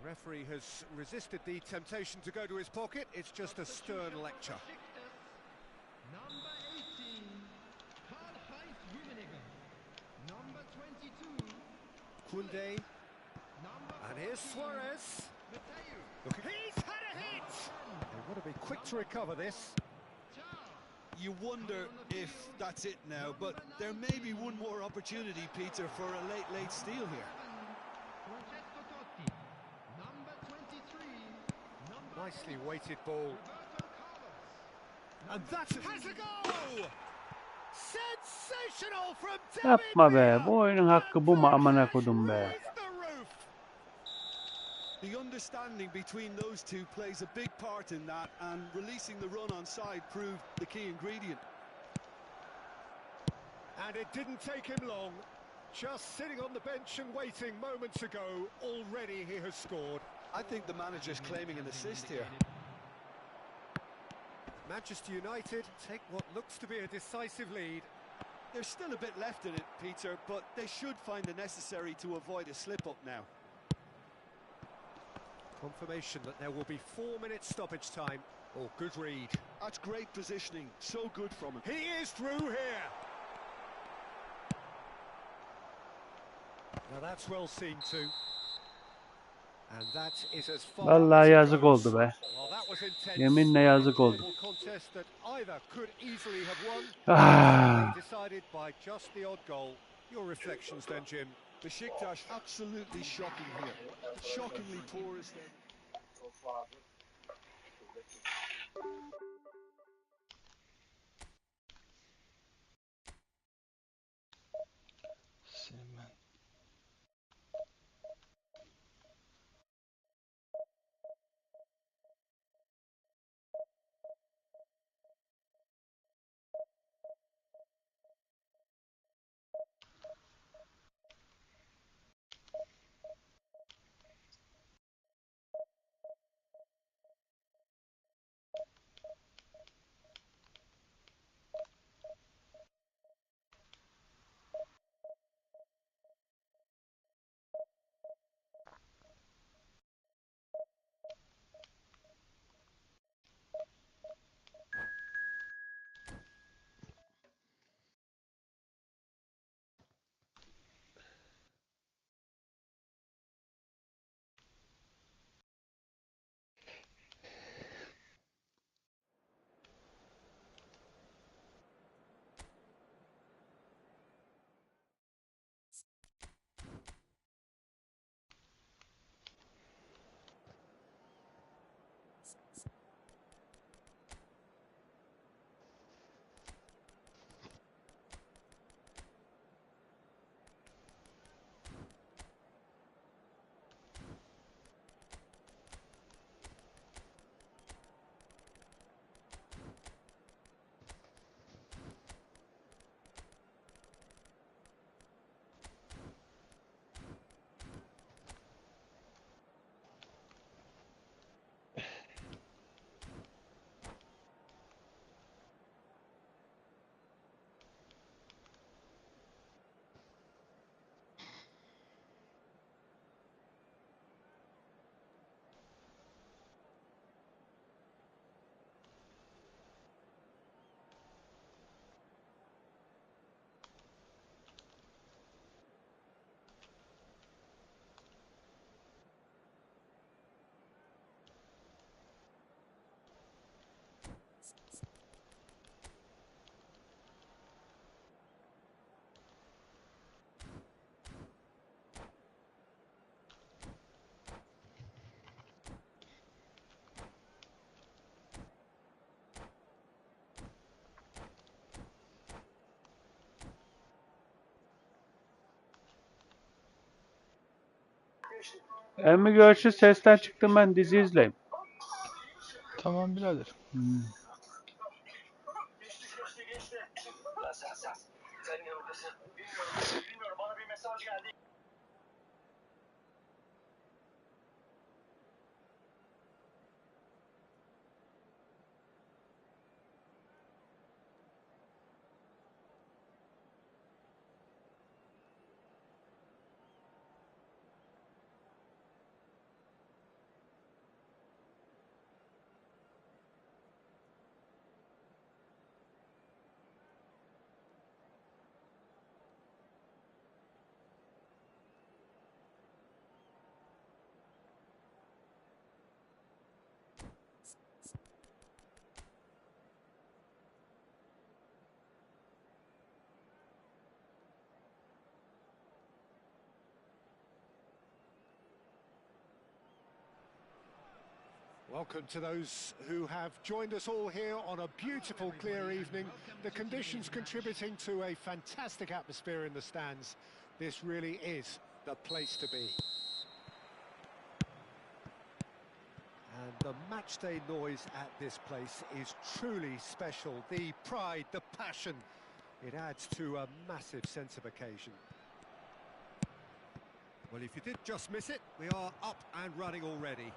The referee has resisted the temptation to go to his pocket. It's just a stern lecture. Number 18, Karl-Heinz Rummenigge. Number 22, Koundé. number And here's 14, Suarez. Mateo. Look, he's had a hit! They want to be quick to recover this. You wonder if that's it now, but there may be one more opportunity, Peter, for a late steal here. Francesco Totti. Number 23, number Nicely weighted ball. Roberto Carlos. And that has a go! Sensational from David Yapma be. Villa. Bu oyunun hakkı bu mu amına kodum be. Raised the roof. The understanding between those two plays a big part in that, and releasing the run on side proved the key ingredient. And it didn't take him long. Just sitting on the bench and waiting moments ago, already he has scored. I think the manager's claiming an assist here. Manchester United take what looks to be a decisive lead. There's still a bit left in it, Peter, but they should find the necessary to avoid a slip-up now. Confirmation that there will be 4 minutes stoppage time. Oh, good read. That's great positioning, so good from him. He is through here. Now that's well seen too. And that is as far Vallahi as it yazık goes. oldu be. Well, that was intense. Yeminle yazık oldu. A contest that either could easily have won. Ah. They decided by just the odd goal. Your reflections then, Jim. Besiktas absolutely shocking here. Shockingly poor is their... Sevmem. Emmi görüşü sesten çıktım, ben dizi izleyeyim. Tamam birader. Welcome to those who have joined us all here on a beautiful, clear evening. The conditions contributing to a fantastic atmosphere in the stands. This really is the place to be. And the matchday noise at this place is truly special. The pride, the passion, it adds to a massive sense of occasion. Well, if you did just miss it, we are up and running already.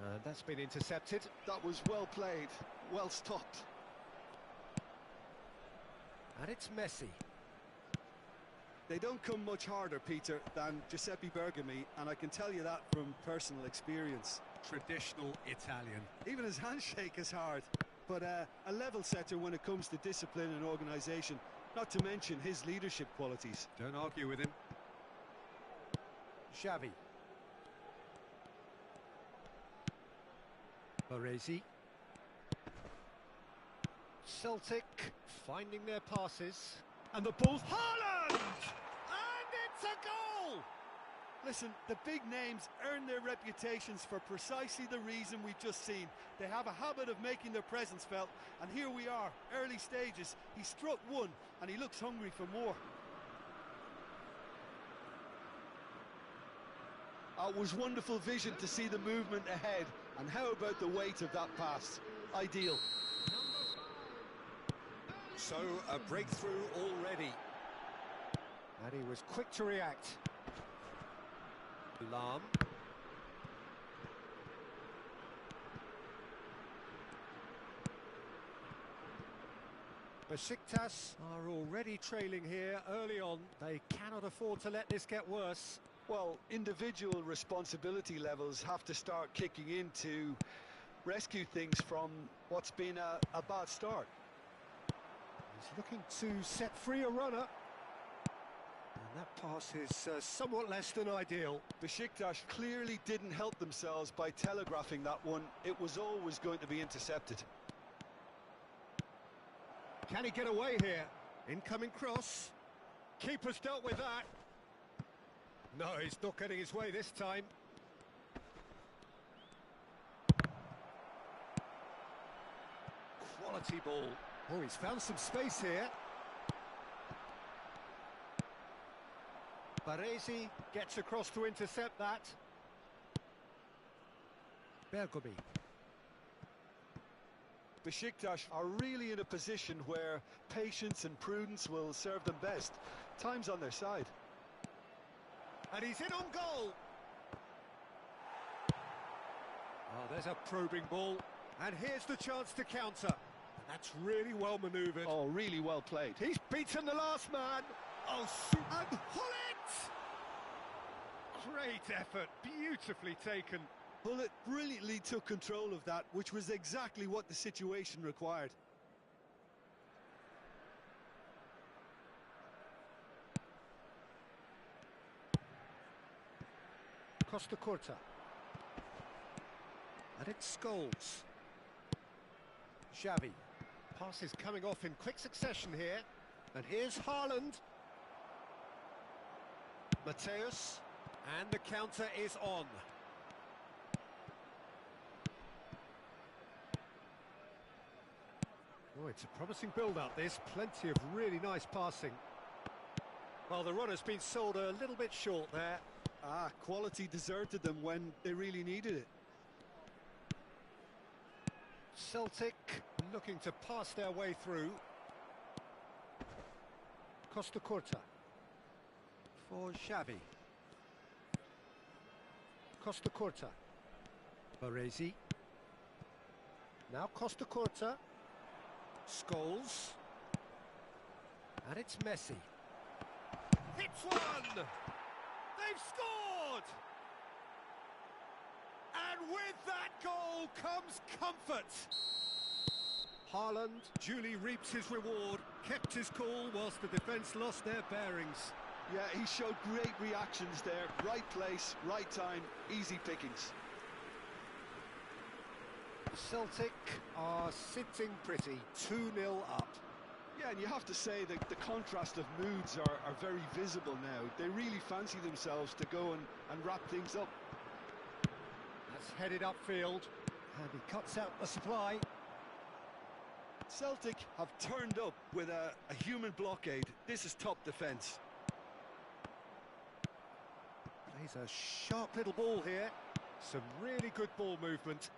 And that's been intercepted. That was well played, well stopped. And it's Messi. They don't come much harder, Peter, than Giuseppe Bergomi, and I can tell you that from personal experience. Traditional Italian. Even his handshake is hard, but a level setter when it comes to discipline and organisation, not to mention his leadership qualities. Don't argue with him. Xavi. Baresi. Celtic finding their passes. And the ball's Haaland! And it's a goal! Listen, the big names earn their reputations for precisely the reason we've just seen. They have a habit of making their presence felt, and here we are, early stages. He struck one, and he looks hungry for more. It was wonderful vision to see the movement ahead, and how about the weight of that pass? Ideal. So, a breakthrough already. And he was quick to react. Lam. Besiktas are already trailing here early on. They cannot afford to let this get worse. Well, individual responsibility levels have to start kicking in to rescue things from what's been a bad start. He's looking to set free a runner. And that pass is somewhat less than ideal. Besiktas clearly didn't help themselves by telegraphing that one. It was always going to be intercepted. Can he get away here? Incoming cross. Keeper's dealt with that. No, he's not getting his way this time. Quality ball. Oh, he's found some space here. Baresi gets across to intercept that. Bergomi. Besiktas are really in a position where patience and prudence will serve them best. Time's on their side. And he's in on goal. Oh, there's a probing ball. And here's the chance to counter. And that's really well manoeuvred. Oh, really well played. He's beaten the last man. Oh, and Hullet! Great effort, beautifully taken. Hullet brilliantly took control of that, which was exactly what the situation required. Costa Curta. And it's Scholes. Xavi. Passes coming off in quick succession here. And here's Haaland. Mateus. And the counter is on. Oh, it's a promising build-up, this. Plenty of really nice passing. Well, the runner's been sold a little bit short there. Quality deserted them when they really needed it. Celtic looking to pass their way through. Costa Curta for Xavi. Costa Curta. Baresi. Now Costa Curta. Scholes. And it's Messi. Hits one! They've scored! And with that goal comes comfort. Haaland duly reaps his reward, kept his cool whilst the defence lost their bearings. Yeah, he showed great reactions there. Right place, right time, easy pickings. Celtic are sitting pretty, 2-0 up. Yeah, and you have to say that the contrast of moods are very visible now. They really fancy themselves to go and wrap things up. That's headed upfield, and he cuts out the supply. Celtic have turned up with a human blockade. This is top defence. Plays a sharp little ball here. Some really good ball movement.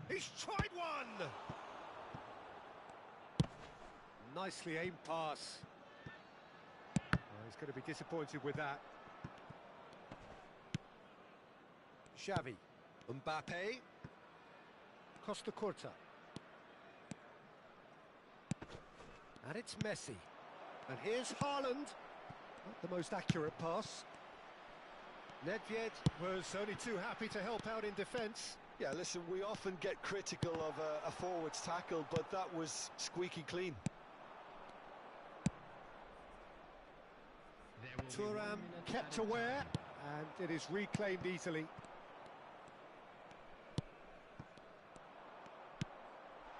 He's tried one! Nicely aimed pass. Oh, he's going to be disappointed with that. Xavi. Mbappe. Costa Curta. And it's Messi. And here's Haaland. Not the most accurate pass. Nedved was only too happy to help out in defence. Yeah, listen, we often get critical of a forward's tackle, but that was squeaky clean. Thuram kept aware, and it is reclaimed easily.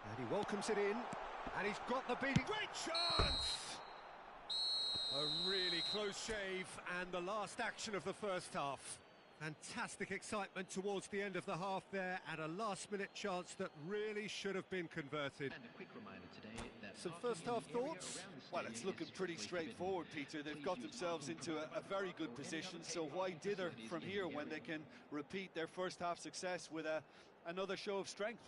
And he welcomes it in, and he's got the beating. Great chance! A really close shave, and the last action of the first half. Fantastic excitement towards the end of the half there, and a last-minute chance that really should have been converted. And a quick reminder today that Some first-half thoughts? Well, it's looking pretty straightforward, Peter. They've got themselves into a very good position, so why dither from here when they can repeat their first-half success with another show of strength?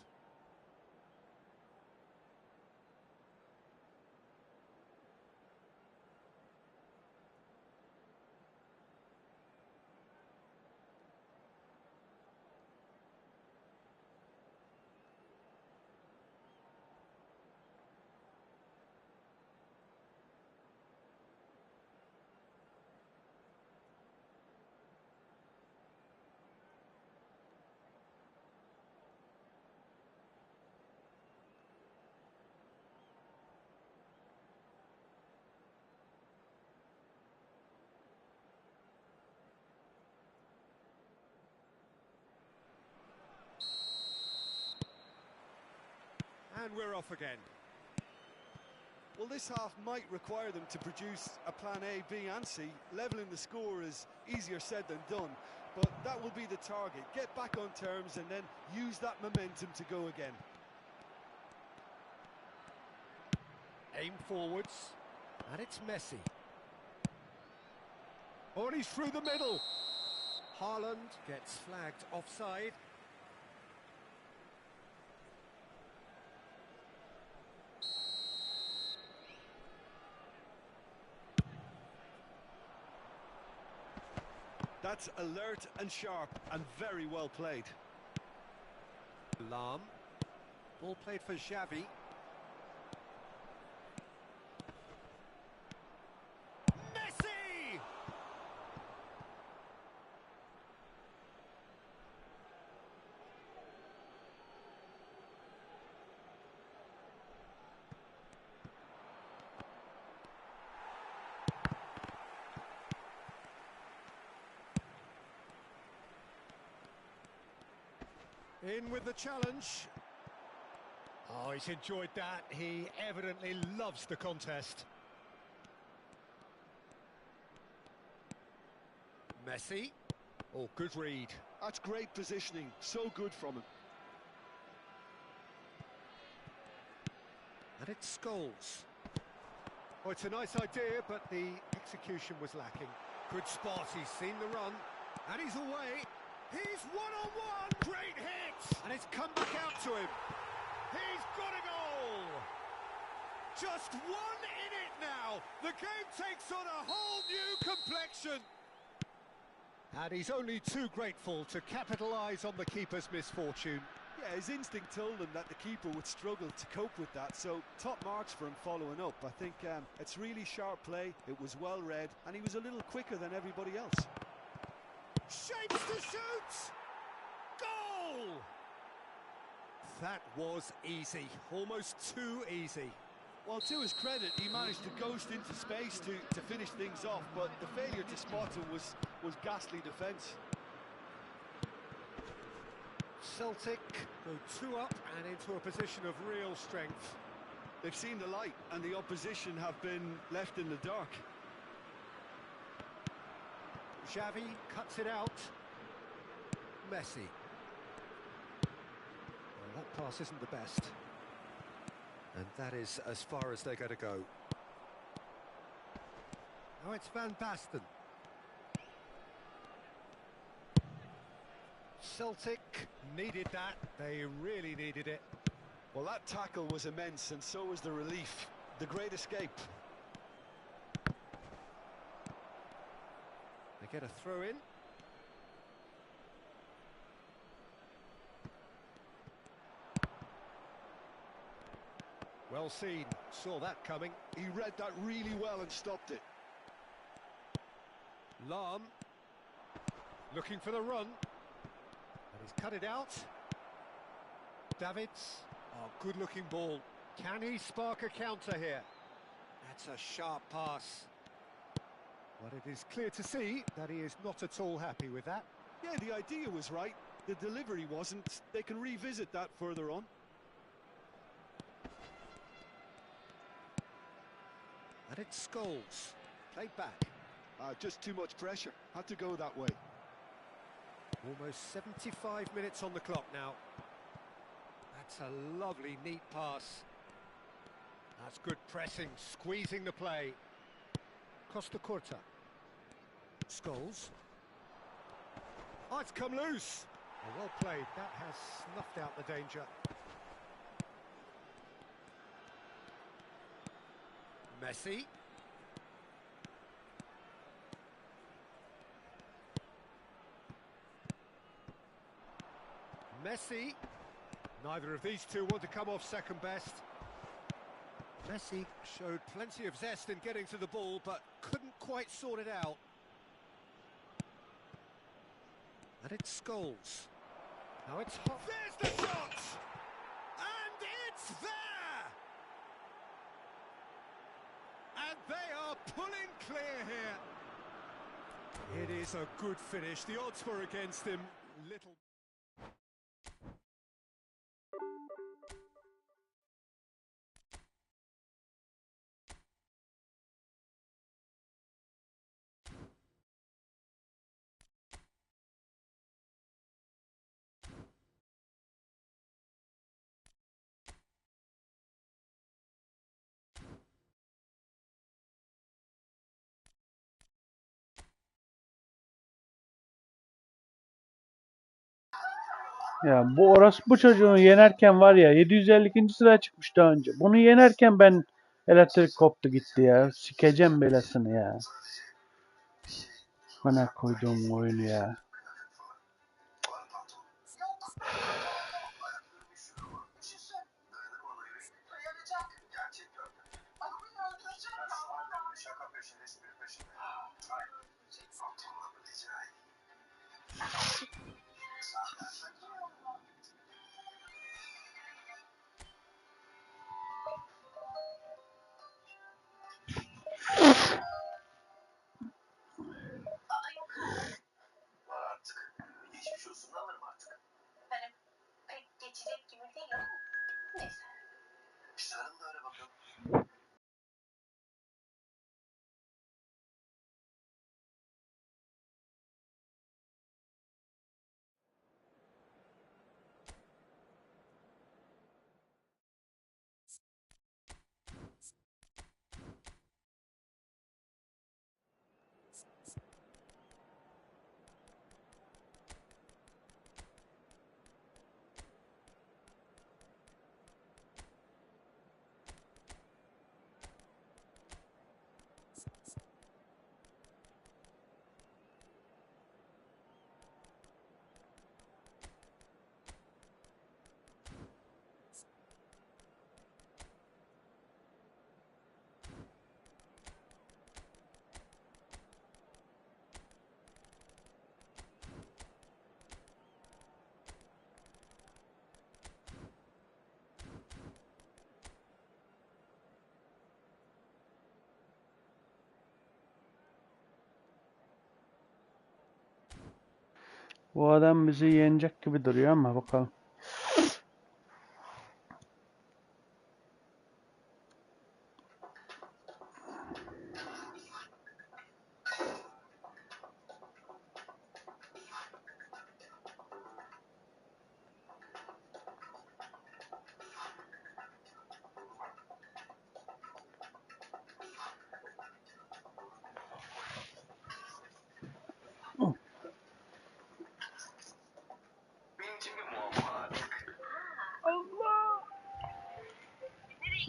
And we're off again. Well, this half might require them to produce a plan A, B and C. Levelling the score is easier said than done, but that will be the target. Get back on terms and then use that momentum to go again. Aim forwards, and it's Messi. Oh, and he's through the middle. Haaland gets flagged offside. That's alert and sharp and very well played. Lam. Ball played for Xavi. Messi! In with the challenge. Oh, he's enjoyed that. He evidently loves the contest. Messi. Oh, good read. That's great positioning, so good from him. And it's Scholes. Oh, it's a nice idea, but the execution was lacking. Good spot, he's seen the run. And he's away. He's one-on-one! Great hit! And it's come back out to him. He's got a goal! Just one in it now. The game takes on a whole new complexion. And he's only too grateful to capitalise on the keeper's misfortune. Yeah, his instinct told him that the keeper would struggle to cope with that, so top marks for him following up. I think it's really sharp play, it was well read, and he was a little quicker than everybody else. Shapes to shoot! Goal! That was easy, almost too easy. Well, to his credit, he managed to ghost into space to finish things off, but the failure to spot him was ghastly defence. Celtic go 2 up and into a position of real strength. They've seen the light and the opposition have been left in the dark. Xavi cuts it out. Messi. Well, that pass isn't the best. And that is as far as they're going to go. Now it's Van Basten. Celtic needed that. They really needed it. Well, that tackle was immense, and so was the relief. The great escape. They get a throw in. Well seen. Saw that coming. He read that really well and stopped it. Lahm looking for the run. And he's cut it out. Davids. Oh, good-looking ball. Can he spark a counter here? That's a sharp pass. But it is clear to see that he is not at all happy with that. Yeah, the idea was right. The delivery wasn't. They can revisit that further on. And it's Scholes. Played back. Just too much pressure. Had to go that way. Almost 75 minutes on the clock now. That's a lovely, neat pass. That's good pressing, squeezing the play. Costa Curta. Scholes. Oh, it's come loose. Oh, well played. That has snuffed out the danger. Messi. Messi. Neither of these two want to come off second best. Messi showed plenty of zest in getting to the ball, but couldn't quite sort it out. And it's Scholes. Now it's hot. There's the shot! And it's there! And they are pulling clear here. It is a good finish. The odds were against him. Little. Ya bu orospu çocuğunu yenerken var ya 752. sıraya çıkmış daha önce. Bunu yenerken ben elektrik koptu gitti ya. Sikeceğim belasını ya. Bana koyduğum oyunu ya. Bu adam bizi yenecek gibi duruyor ama bakalım.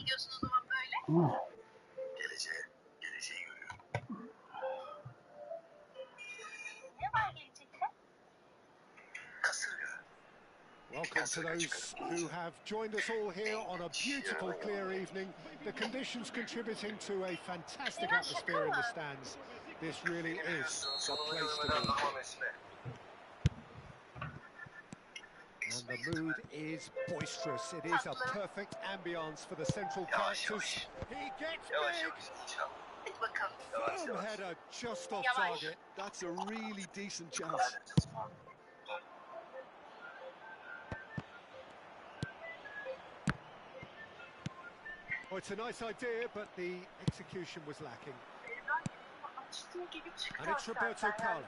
ediyorsun o zaman böyle? Geleceği görüyorum. Ne var gelecekte? Kasırga. Welcome to those who have joined us all here on a beautiful, clear evening. The conditions contributing to a fantastic atmosphere in the stands. This really is the place to be. And the mood is boisterous. It is a perfect ambience for the central characters. He gets big. Hadi bakalım. Firm header just off target. That's a really decent chance. Oh, it's a nice idea, but the execution was lacking. And it's Roberto Carlos.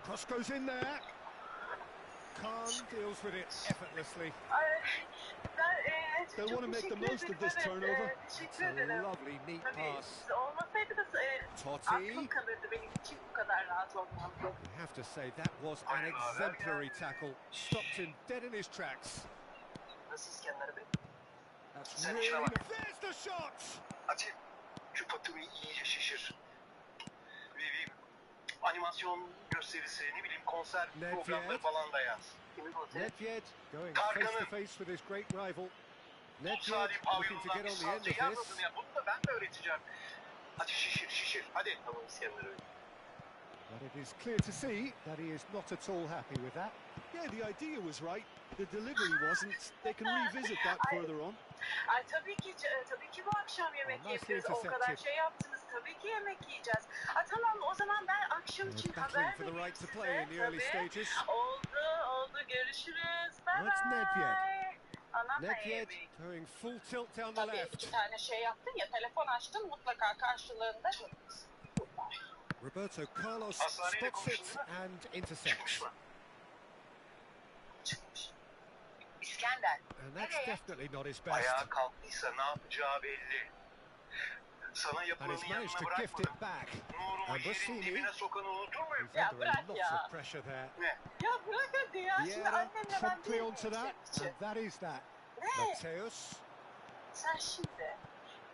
Cross goes in there. Khan deals with it effortlessly. They'll want to make the most of this turnover. It's a lovely, neat pass. Totti. I have to say, that was an exemplary tackle. Stopped him dead in his tracks. That's really... There's the shot! Açayım. Şu patımı iyice şişir. Bir animasyon gösterisi, ne bileyim konser programları falan da yaz. Nedved going face to face with his great rival. Nedved looking to get on the end of this. Bunu da ben de öğreteceğim. Hadi şişir. Hadi. Tamam İskender öyle. But it is clear to see that he is not at all happy with that. Yeah, the idea was right. The delivery wasn't. They can revisit that further on. Ay tabii ki bu akşam yemek yiyeceğiz. O kadar şey yaptınız. Tabii ki yemek yiyeceğiz. Tamam o zaman ben akşam için haber for the vereyim right to play in the early stages. Oldu. Görüşürüz. Bye That's bye. Anam Nedved going full tilt down the tabii left. 2 tane şey yaptın ya. Telefon açtın mutlaka karşılığında. Roberto Carlos spots it and intercepts. İskender. And that's definitely not his best. Ayağa kalktıysa ne yapacağı belli. Sana And yapılanı he's managed yanına to gift bırakmadı. it back. Nurumu And yerin Bassini, dibine sokanı unutur muyum? he's under lots of pressure there. Ne? Ya bırak hadi ya. Şimdi Vieira annemle ben promptly onto that, and that is that. Mateus Sen şimdi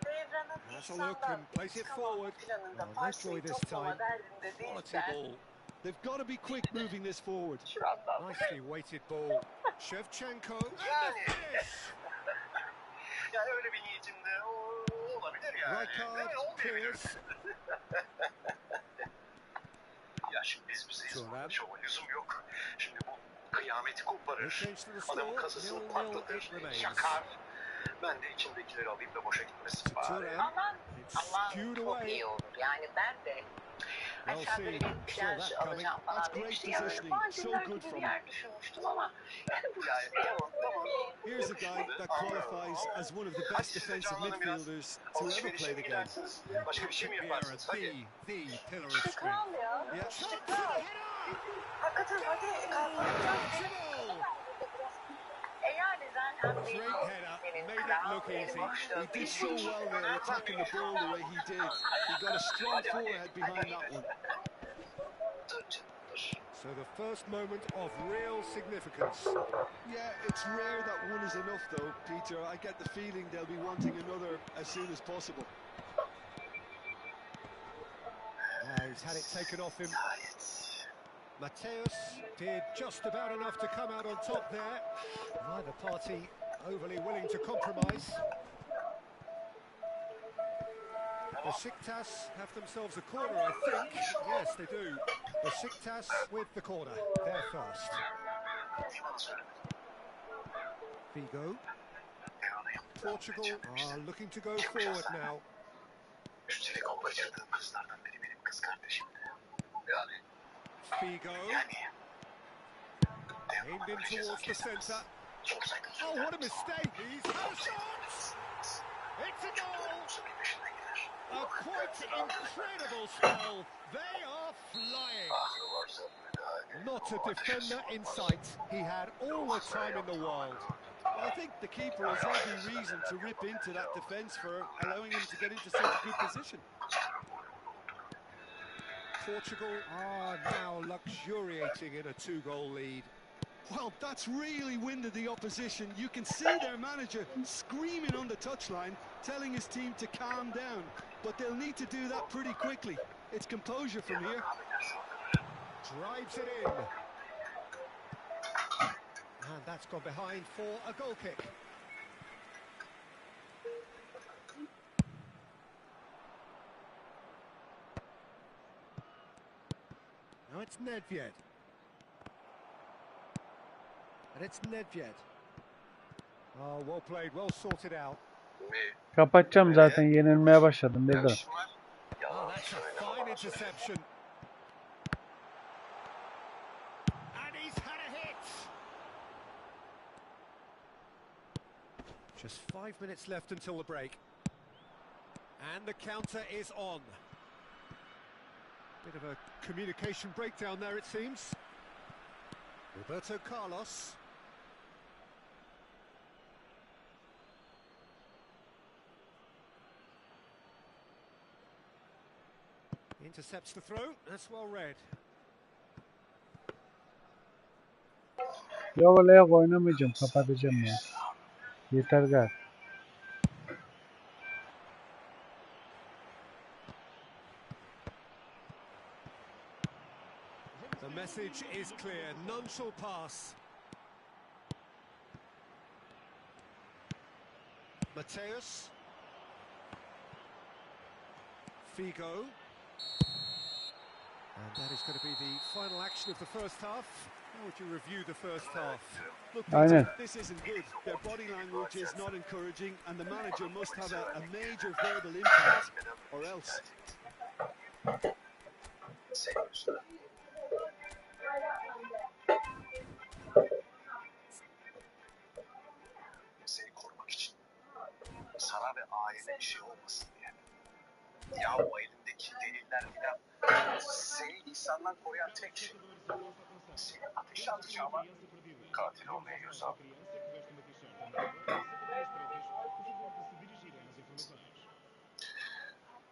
devranın ilk has a look and plays it forward. planında Oh, nice parsayı joy this toplama time. derdinde Quality değilsen ball. They've got to be quick moving this forward. şurandan Nicely weighted ball. Shevchenko and the Yani. finish. Yani öyle bir niyetim de olabilir yani. Rijkaard Olmayabilir. clears. Ya şimdi biz bizeyiz. Turan. Şova lüzum yok. Şimdi bu kıyameti No koparır. change to the Adamın score. kasasını 0-0 patlatır. it remains. Yakar. Ben de içindekileri alayım da boşa gitmesin bari. Turan. aman It's skewed çok away. iyi olur yani ben de Well sen böyle seen. bir Saw plaj that coming. alacağım falan That's great demiştin ya böyle positioning. So Maldivler good gibi from bir yer düşünmüştüm ama yani Yani tamam. Here's a guy that qualifies as one of the best defensive midfielders to ever play Alışverişe the game. gidersiniz. Başka bir şey mi Vieira, yaparsınız? Hadi. the pillar of işte strength. kral ya Yeah. işte kral hakikaten hadi kalkacağız yani zaten Great header. senin Made it kral look benim easy. hoşluğum He did so well there, attacking the ball the way he did. He got a strong forehead behind that one. So the first moment of real significance. Yeah, it's rare that one is enough, though, Peter. I get the feeling they'll be wanting another as soon as possible. He's had it taken off him. Mateus did just about enough to come out on top there. Neither party overly willing to compromise. Besiktas have themselves a corner, I think. Yes, they do. Besiktas with the corner. They're first. Figo. Portugal are looking to go forward now. Üstelik o kaçırdığım kızlardan biri benim kız kardeşimdi. Yani. Figo. Aimed in towards the centre. Oh, what a mistake! He's had a shot! It's a goal! A quite incredible spell. They are flying. Not a defender in sight. He had all the time in the world. I think the keeper has every reason to rip into that defence for allowing him to get into such a good position. Portugal are now luxuriating in a 2-goal lead. Well, that's really winded the opposition. You can see their manager screaming on the touchline, telling his team to calm down. But they'll need to do that pretty quickly. It's composure from here. Drives it in. And that's gone behind for a goal kick. Now it's Nedved. And it's Nedved. Oh, well played, well sorted out. Kapatacağım zaten, yenilmeye başladım dedim. Oh, that's a fine interception. And he's had a hit. Just 5 minutes left until the break. And the counter is on. Bit of a communication breakdown there, it seems. Roberto Carlos. Intercepts the throw. That's well read. Ya olaya oynamayacağım, kapatacağım ya. Yeter galiba. The message is clear. None shall pass. Mateus. Figo. And that is going to be the final action of the first half. How would you review the first half? Look, Aynen. Peter, this isn't good. Their body language is not encouraging, and the manager must have a major verbal impact, or else. Seni korumak için. Sana ve ailene bir şey olmasın diye. Ya o elindeki deliller filan. Seni insandan koruyan tek şey. Seni ateşe atacağıma katil olmaya göz al.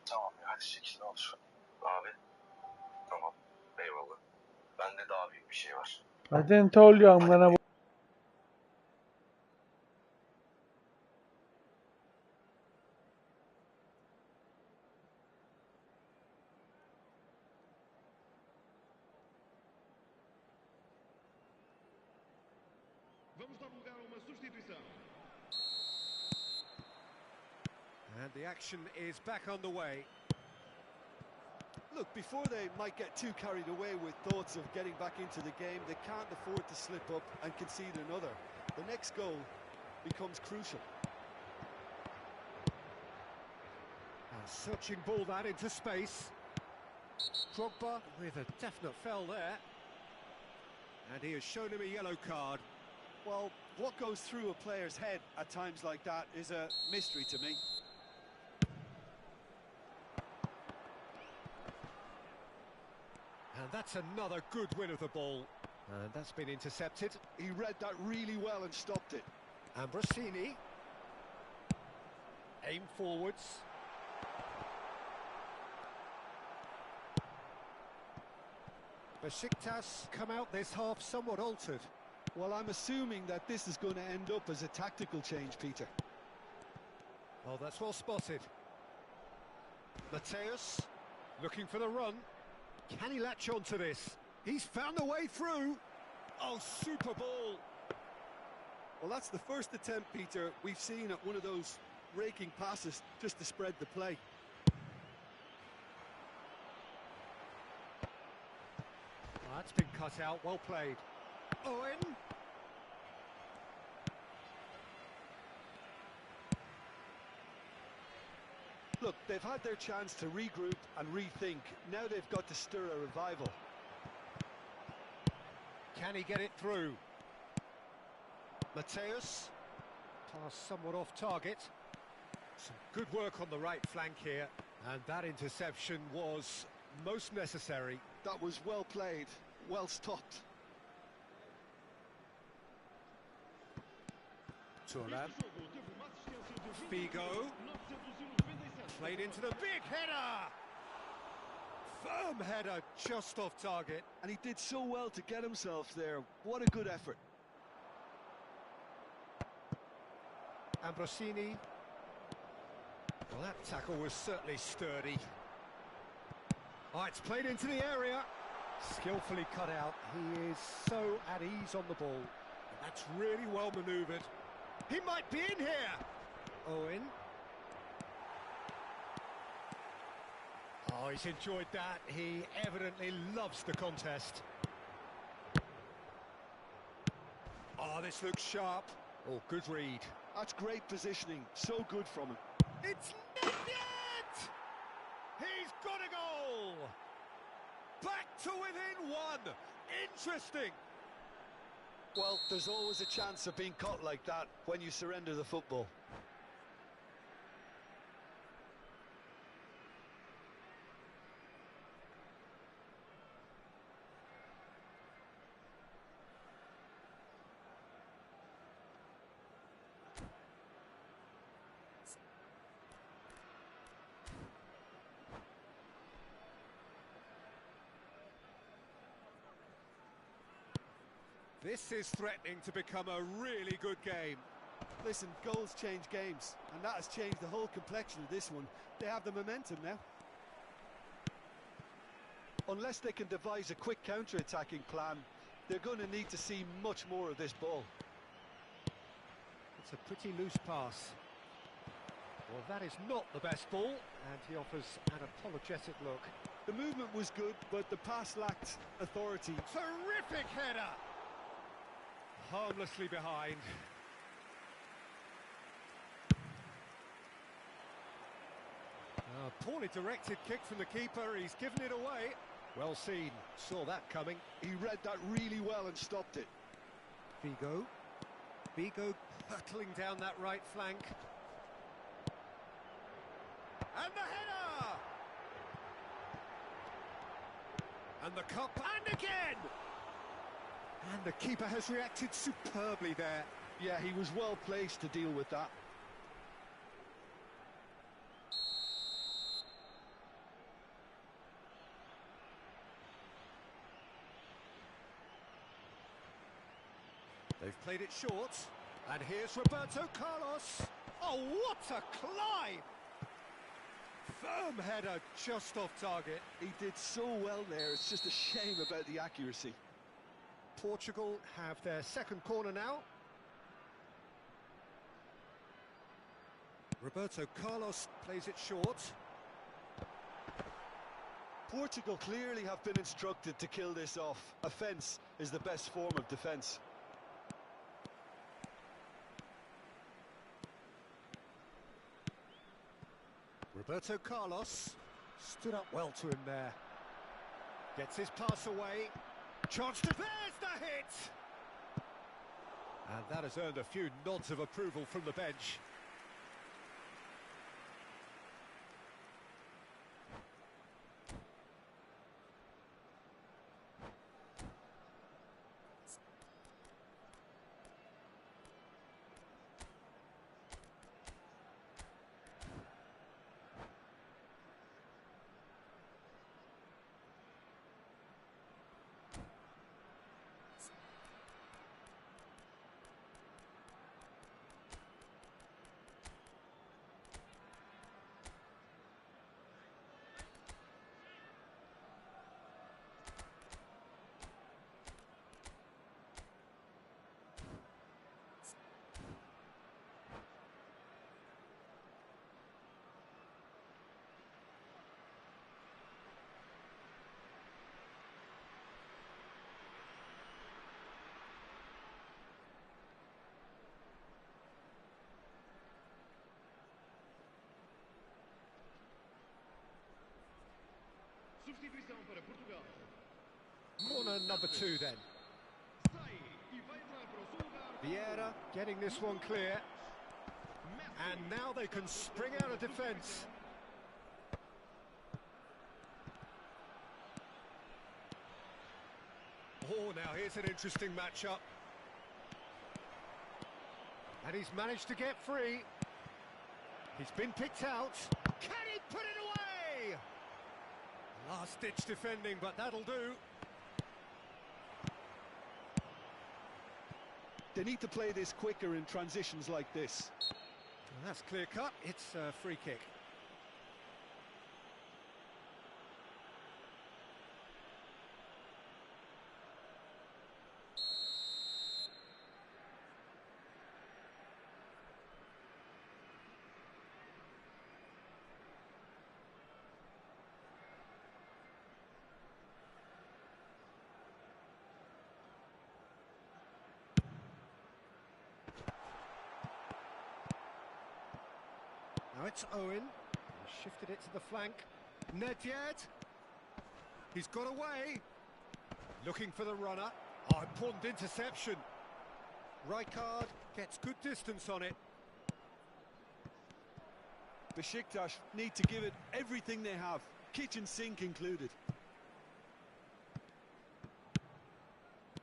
Tamam ya, hadi çekil, ne olur. Abi. Tamam. Eyvallah. Bende daha büyük bir şey var. I didn't told you I'm gonna... And the action is back underway. Look, before they might get too carried away with thoughts of getting back into the game, they can't afford to slip up and concede another. The next goal becomes crucial. A searching ball that into space. Drogba with a definite foul there. And he has shown him a yellow card. Well, what goes through a player's head at times like that is a mystery to me. And that's another good win of the ball. And that's been intercepted. He read that really well and stopped it. Ambrosini. Aim forwards. Besiktas come out this half somewhat altered. Well, I'm assuming that this is going to end up as a tactical change, Peter. Oh, that's well spotted. Mateus looking for the run. Can he latch on to this? He's found a way through. Oh, super ball. Well, that's the first attempt, Peter, we've seen at one of those raking passes just to spread the play. Oh, that's been cut out, well played. Owen. Look, they've had their chance to regroup and rethink. Now they've got to stir a revival. Can he get it through? Mateus. Pass somewhat off target. Some good work on the right flank here. And that interception was most necessary. That was well played, well stopped. Turan. Figo. Played into the big header. Firm header just off target. And he did so well to get himself there. What a good effort. Ambrosini. Well, that tackle was certainly sturdy. Oh, it's played into the area. Skillfully cut out. He is so at ease on the ball. And that's really well manoeuvred. He might be in here. Owen. Oh, he's enjoyed that. He evidently loves the contest. Oh, this looks sharp. Oh, good read. That's great positioning. So good from him. It's net! He's got a goal! Back to within one. Interesting. Well, there's always a chance of being caught like that when you surrender the football. This is threatening to become a really good game. Listen, goals change games, and that has changed the whole complexion of this one. They have the momentum now. Unless they can devise a quick counter-attacking plan, they're going to need to see much more of this ball. It's a pretty loose pass. Well, that is not the best ball, and he offers an apologetic look. The movement was good, but the pass lacked authority. Terrific header! Harmlessly behind. Poorly directed kick from the keeper. He's given it away. Well seen. Saw that coming. He read that really well and stopped it. Vigo. Vigo hurtling down that right flank. And the header! And the cup, and again! And the keeper has reacted superbly there. Yeah, he was well placed to deal with that. They've played it short. And here's Roberto Carlos. Oh, what a climb! Firm header just off target. He did so well there, it's just a shame about the accuracy. Portugal have their second corner now. Roberto Carlos plays it short. Portugal clearly have been instructed to kill this off. Offence is the best form of defence. Roberto Carlos stood up well to him there. Gets his pass away. Chance to... There's the hit! And that has earned a few nods of approval from the bench. Corner number 2 then. Vieira getting this one clear. And now they can spring out of defence. Oh, now here's an interesting matchup. And he's managed to get free. He's been picked out. Can he put it away? Last-ditch defending, but that'll do. They need to play this quicker in transitions like this. That's clear cut. It's a free kick. Now it's Owen. He's shifted it to the flank. Nedved. He's got away. Looking for the runner. Oh, important interception. Rijkaard gets good distance on it. Besiktas need to give it everything they have, kitchen sink included.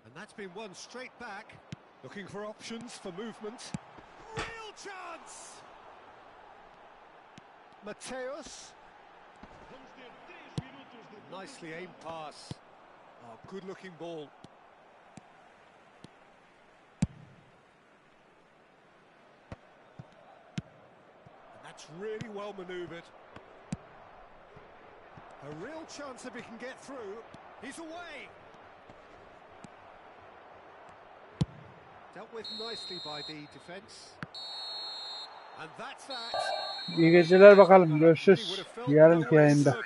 And that's been won straight back. Looking for options for movement. Real chance! Mateus. Nicely aimed pass. Oh, good looking ball. And that's really well manoeuvred. A real chance if he can get through. He's away. Dealt with nicely by the defence. And that's that. İyi geceler bakalım. Görüşürüz. Yarınki yayında.